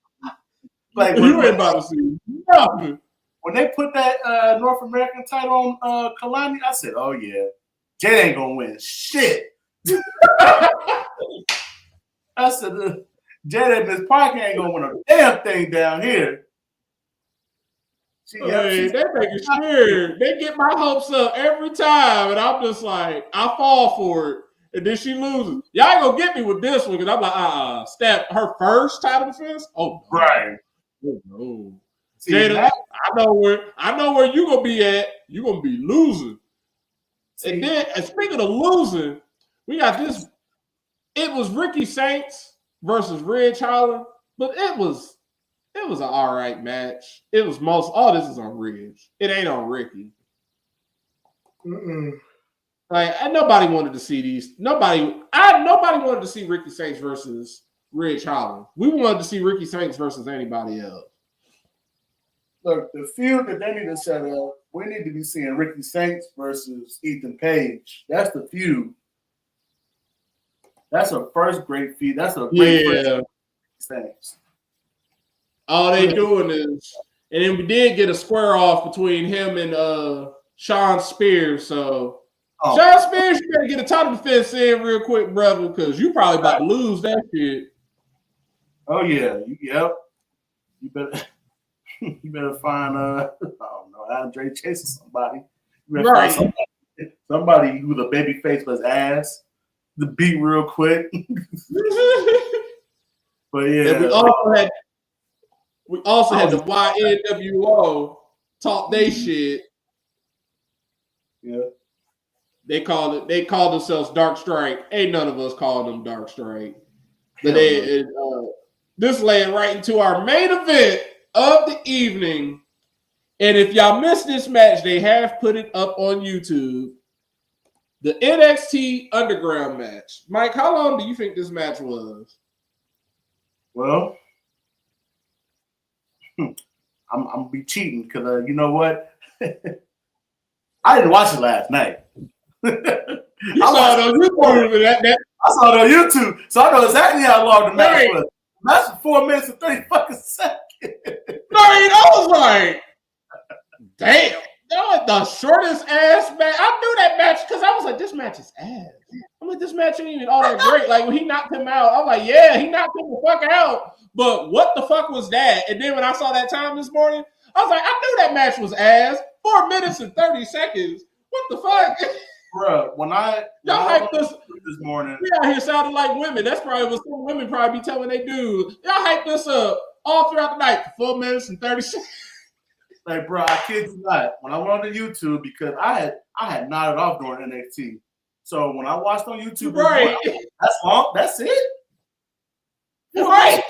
Like, you ain't about to see nothing. When they put that North American title on Kalani, I said, oh, yeah, Jade ain't going to win shit. I said, Jade and Miss Parker ain't going to win a damn thing down here. They make it sure. They get my hopes up every time, and I'm just like, I fall for it. And then she loses. Y'all ain't going to get me with this one, because I'm like, Steph, her first title defense? Oh, right. Oh, no. Jada, I know where you gonna be at. You gonna be losing. And then, and speaking of losing, we got this. It was Ricky Saints versus Ridge Holland, but it was It was an all right match. It was all this is on Ridge. It ain't on Ricky. Like nobody wanted to see these. Nobody wanted to see Ricky Saints versus Ridge Holland. We wanted to see Ricky Saints versus anybody else. Look, the feud that they need to set up, we need to be seeing Ricky Saints versus Ethan Page. That's the feud. That's a first great feud. That's a great first Saints. All they doing is, and then we did get a square off between him and Sean Spears. So Sean Spears, you better get a title defense in real quick, brother, because you probably about to lose that shit. Oh yeah, yep. You better find I don't know, Andre chasing somebody. Right. Somebody who the baby face was ass to beat real quick. But yeah. And we also had the YNWO talk they shit. Yeah. They called themselves Dark Strike. Ain't none of us called them Dark Strike. But this led right into our main event of the evening. And if y'all missed this match, they have put it up on YouTube. The NXT Underground match. Mike, how long do you think this match was? Well, I'm gonna be cheating because you know what? I didn't watch it last night. I saw it on YouTube, so I know exactly how long the match was. The match was 4 minutes and 30 fucking seconds. I was like, damn, that was the shortest ass match. I knew that match because I was like, this match is ass. I'm like, this match ain't even all that great. Like when he knocked him out, I'm like, yeah, he knocked him the fuck out. But what the fuck was that? And then when I saw that time this morning, I was like, I knew that match was ass. 4 minutes and 30 seconds. What the fuck? Bruh, when y'all hyped this morning. We out here sounding like women. That's probably what some women probably be telling they dudes. Y'all hyped this up all throughout the night for 4 minutes and 30 seconds. Like, bro, I kid you not. When I went on to YouTube, because I had nodded off during NXT. So when I watched on YouTube, right? That's all. That's it. Right.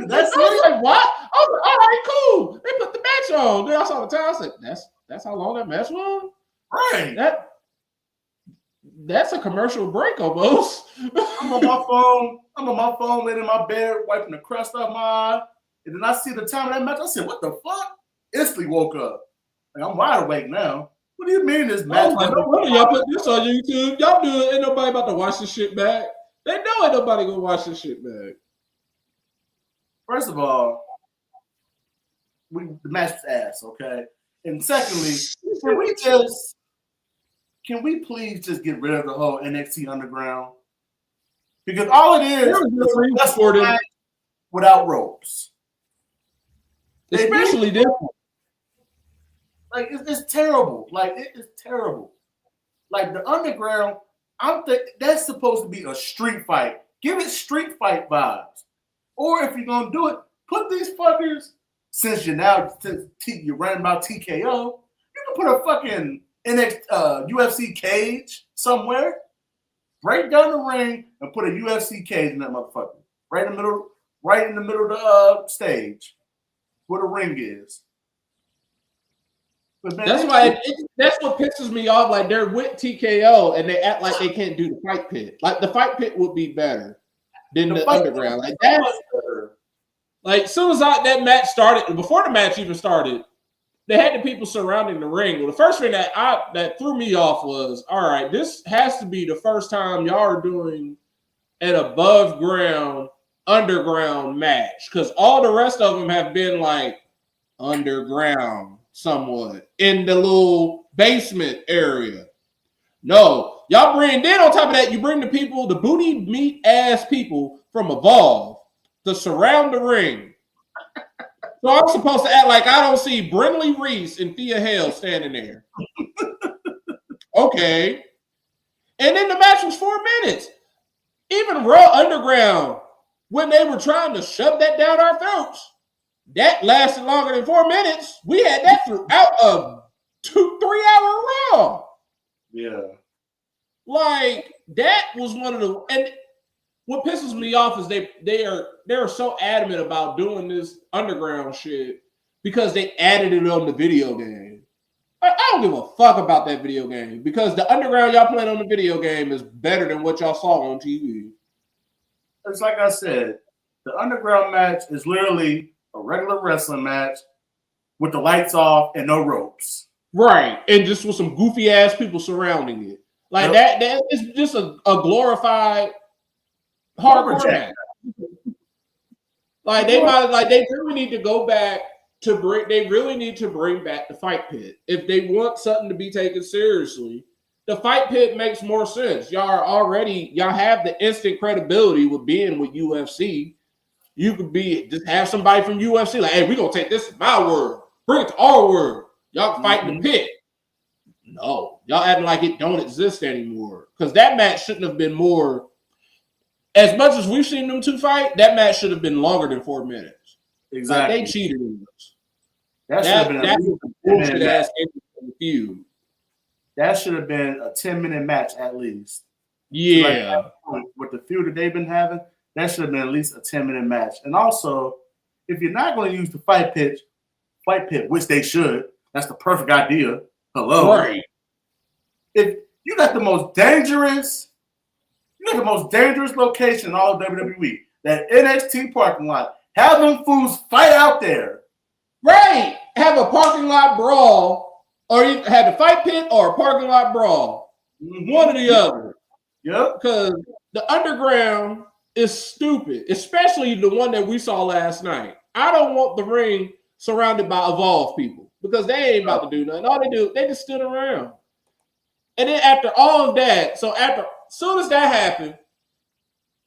That's I was like, what? I was like, all right, cool. They put the match on. Then I saw the time. I said, that's how long that match was? Right. That's a commercial break almost. I'm on my phone, laying in my bed, wiping the crust off my eye. And then I see the time of that match. I said, what the fuck? Instantly woke up. Like, I'm wide awake now. What do you mean this match? Y'all put this on YouTube. Y'all do it. Ain't nobody about to watch this shit back. They know ain't nobody gonna watch this shit back. First of all, the match was ass, okay? And secondly, can we please just get rid of the whole NXT Underground? Because all it is a match without ropes. Especially this one. Like, it's terrible. Like, it is terrible. Like, the Underground, that's supposed to be a street fight. Give it street fight vibes. Or if you're going to do it, put these fuckers, since you're running about TKO, you can put a fucking UFC cage somewhere, break down the ring, and put a UFC cage in that motherfucker. Right in the middle of the stage where the ring is. But man, that's what pisses me off. Like they're with TKO and they act like they can't do the fight pit. Like the fight pit would be better than the Underground. Like that's like as soon as that match started, before the match even started, they had the people surrounding the ring. Well, the first thing that threw me off was, all right, this has to be the first time y'all are doing an above ground underground match because all the rest of them have been like underground somewhat in the little basement area. No, y'all then on top of that, you bring the people, the booty meat ass people from Evolve to surround the ring. So I'm supposed to act like I don't see Brindley Reese and Thea Hale standing there. Okay. And then the match was 4 minutes. Even Raw Underground, when they were trying to shove that down our throats, that lasted longer than 4 minutes. We had that throughout a 2-3 hour Raw. Yeah. Like, that was one of the... And what pisses me off is they're so adamant about doing this underground shit because they added it on the video game. I don't give a fuck about that video game because the underground y'all playing on the video game is better than what y'all saw on TV. It's like I said, the underground match is literally a regular wrestling match with the lights off and no ropes. Right, and just with some goofy ass people surrounding it. Like that is just a glorified hardcore match. Like they really need to go back to bring back the fight pit. If they want something to be taken seriously, the fight pit makes more sense. Y'all have the instant credibility with being with UFC. You could just have somebody from UFC like, hey, we're gonna take this to my world, bring it to our world. Y'all can fight in the pit. No, y'all acting like it don't exist anymore. Because that match shouldn't have been more. As much as we've seen them two fight, that match should have been longer than 4 minutes. Exactly. Like, they cheated in us. That was a bullshit ass feud. That should have been a 10-minute match at least. Yeah. Like, with the feud that they've been having, that should have been at least a 10-minute match. And also, if you're not going to use the fight pit, which they should, that's the perfect idea. Hello. Right. If you got the most dangerous location in all of WWE, that NXT parking lot, have them fools fight out there. Right. Have a parking lot brawl, or you had the fight pit or a parking lot brawl. Mm-hmm. One or the other. Yep. Because the underground is stupid, especially the one that we saw last night. I don't want the ring surrounded by Evolve people because they ain't about to do nothing. All they do, they just stood around. And then after all of that, soon as that happened,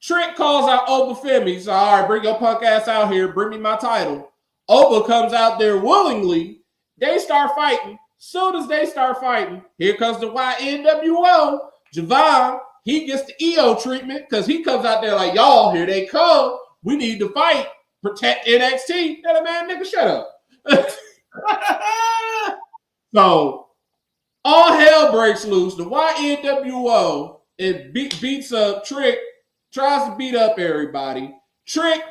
Trick calls out Oba Femi. So, all right, bring your punk ass out here. Bring me my title. Oba comes out there willingly. They start fighting. Soon as they start fighting, here comes the YNWO. Javon, he gets the EO treatment because he comes out there like, y'all, here they come. We need to fight. Protect NXT. Tell man, nigga, shut up. So, all hell breaks loose. The YNWO beats up Trick, tries to beat up everybody. Trick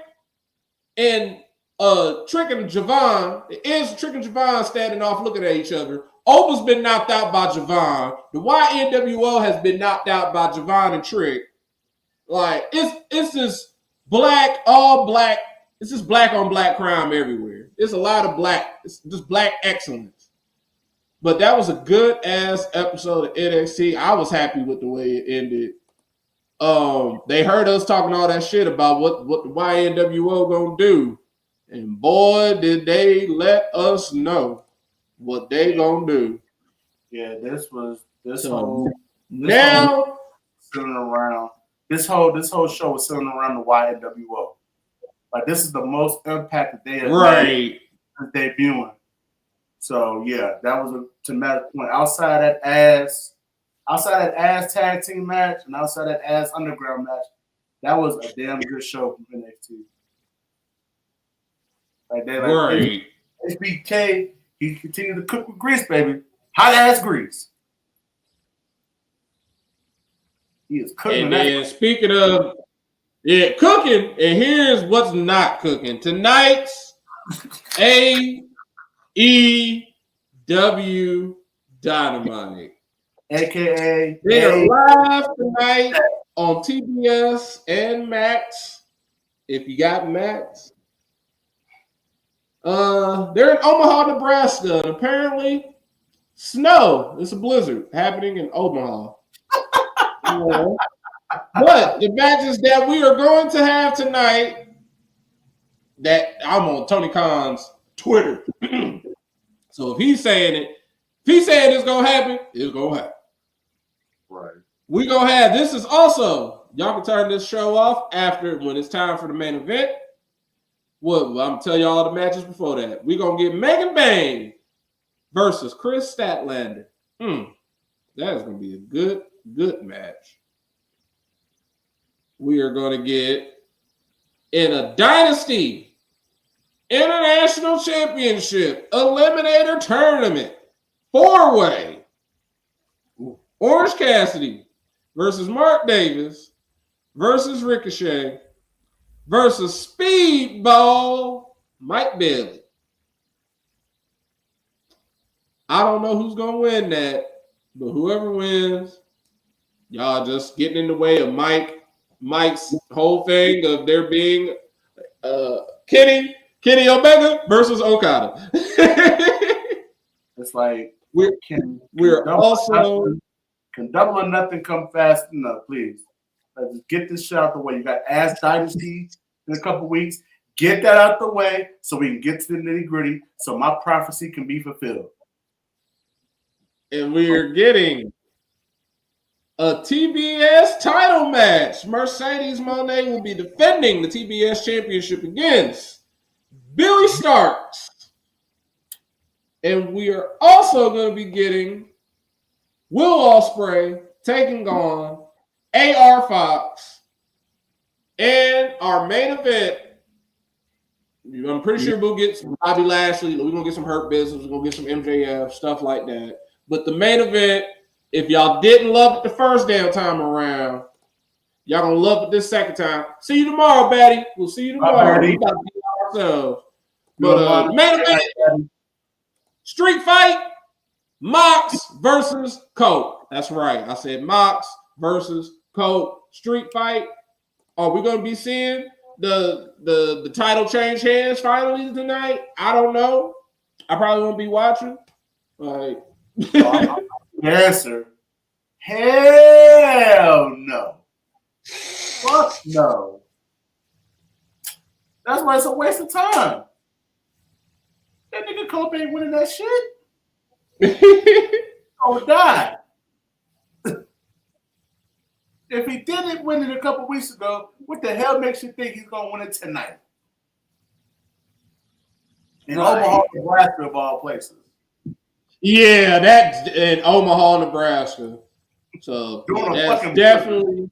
and Javon, Trick and Javon standing off looking at each other. Oba's been knocked out by Javon. The YNWO has been knocked out by Javon and Trick. Like, it's just black, all black. It's just black on black crime everywhere. It's a lot of black. It's just black excellence. But that was a good ass episode of NXT. I was happy with the way it ended. They heard us talking all that shit about what the YNWO gonna do. And boy, did they let us know what they gonna do. Yeah, this whole show was centering around the YNWO. Like, this is the most impact that they have made since debuting. So yeah, that was to Matt's point. Outside that ass tag team match and outside that ass underground match, that was a damn good show from NXT. HBK, he continued to cook with grease, baby. Hot ass grease. He is cooking. And then speaking of cooking, and here's what's not cooking. Tonight's AEW Dynamite. AKA they're live tonight on TBS and Max. If you got Max. They're in Omaha, Nebraska, and apparently snow. It's a blizzard happening in Omaha. But the matches that we are going to have tonight, that I'm on Tony Khan's Twitter. So if he's saying it's gonna happen, it's gonna happen. Right. We gonna have this is also, y'all can turn this show off after when it's time for the main event. Well, I'm gonna tell you all the matches before that. We're gonna get Megan Bang versus Chris Statlander. That is gonna be a good match. We are gonna get in a Dynasty International Championship Eliminator Tournament 4-way. Orange Cassidy versus Mark Davis versus Ricochet versus Speedball Mike Bailey. I don't know who's going to win that, but whoever wins, y'all just getting in the way of Mike's whole thing of there being Kenny Omega versus Okada. It's like can double or nothing come fast enough, please. Let's just get this shit out the way. You got Ass Dynasty in a couple weeks. Get that out the way so we can get to the nitty gritty so my prophecy can be fulfilled. And we're getting a TBS title match. Mercedes Moné will be defending the TBS championship against Billy Starks. And we are also going to be getting Will Ospreay taking on AR Fox. And our main event, I'm pretty sure we'll get some Bobby Lashley. We're going to get some Hurt Business. We're going to get some MJF, stuff like that. But the main event, if y'all didn't love it the first damn time around, y'all going to love it this second time. See you tomorrow, Batty. We'll see you tomorrow. We got to be ourselves. But main event, street fight, Mox versus Coke. That's right. I said Mox versus Coke. Street fight. Are we going to be seeing the title change hands finally tonight? I don't know. I probably won't be watching. Like, answer. Hell no. Fuck no. That's why it's a waste of time. That nigga Cope ain't winning that shit. Gonna die. If he didn't win it a couple weeks ago, what the hell makes you think he's gonna win it tonight? In Omaha, Nebraska, of all places. Yeah, that's in Omaha, Nebraska. So that's definitely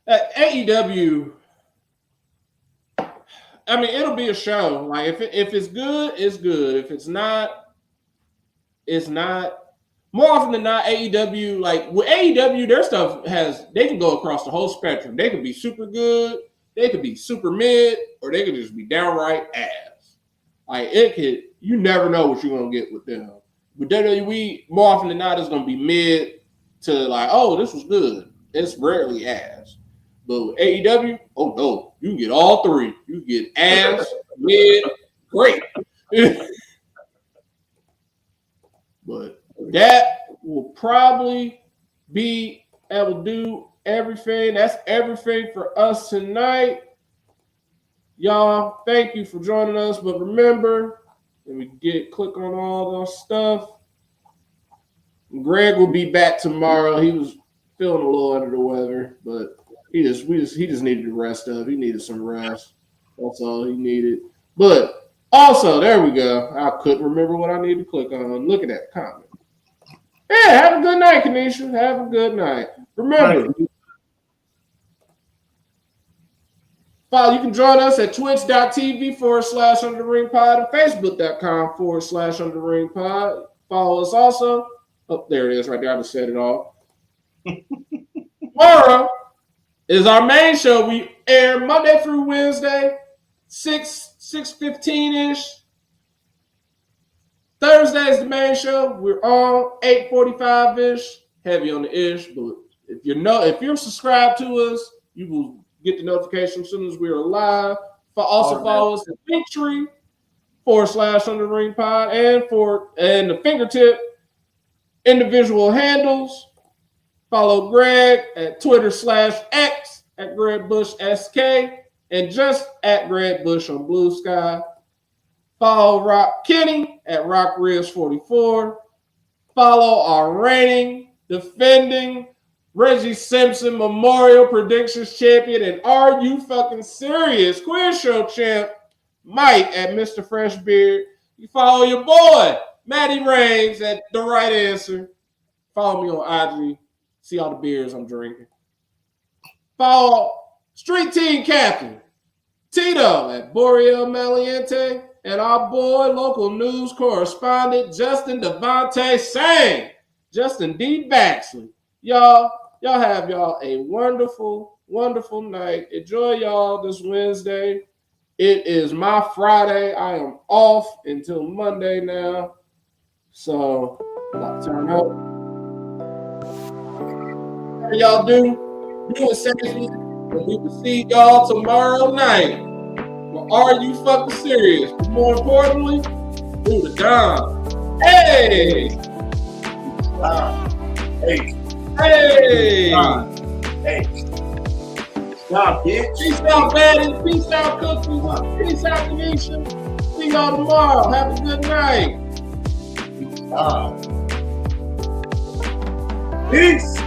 AEW. I mean, it'll be a show. Like if it's good, it's good. If it's not, it's not. More often than not, AEW, like with AEW, their stuff they can go across the whole spectrum. They could be super good, they could be super mid, or they could just be downright ass. Like you never know what you're gonna get with them. With WWE, more often than not, it's gonna be mid to like, oh, this was good. It's rarely ass. But with AEW, oh no, you can get all three. You can get ass, mid, great. But that will probably be able to do everything. That's everything for us tonight. Y'all, thank you for joining us. But remember, when we click on all those stuff, Greg will be back tomorrow. He was feeling a little under the weather, but he just needed to rest up. He needed some rest. That's all he needed. But also, there we go. I couldn't remember what I needed to click on. Look at that comment. Yeah, have a good night, Kanisha. Have a good night. Remember, you can join us at twitch.tv/undertheringpod and facebook.com/undertheringpod. Follow us also. Oh, there it is right there. I just said it all. Tomorrow is our main show. We air Monday through Wednesday, 6:15-ish. Thursday is the main show. We're on 8:45-ish, heavy on the ish. But if you're subscribed to us, you will get the notification as soon as we're live. Also follow us at Linktree/undertheringpod and the fingertip individual handles. Follow Greg at Twitter/X at GregBushSK and just at Greg Bush on Blue Sky. Follow Rock Kenny at RockRibs44. Follow our reigning, defending Reggie Simpson Memorial Predictions Champion and Are You Fucking Serious Quiz Show Champ Mike at Mr. Freshbeard. You follow your boy Matty Reigns at The Right Answer. Follow me on IG. See all the beers I'm drinking. Follow Street Team Captain Tito at Boreal Maliente. And our boy, local news correspondent, Justin Devontae Sang. Justin D. Baxley. Y'all, Y'all have y'all a wonderful, wonderful night. Enjoy y'all this Wednesday. It is my Friday. I am off until Monday now. So, about to turn up. How y'all do? Do it safely. And we will see y'all tomorrow night. Well, are you fucking serious? But more importantly, do the Dom. Hey! Hey! Hey! Hey! Stop, bitch! Peace out, baddies. Peace out, cookies. Peace out, Tanisha. See y'all tomorrow. Have a good night. Peace!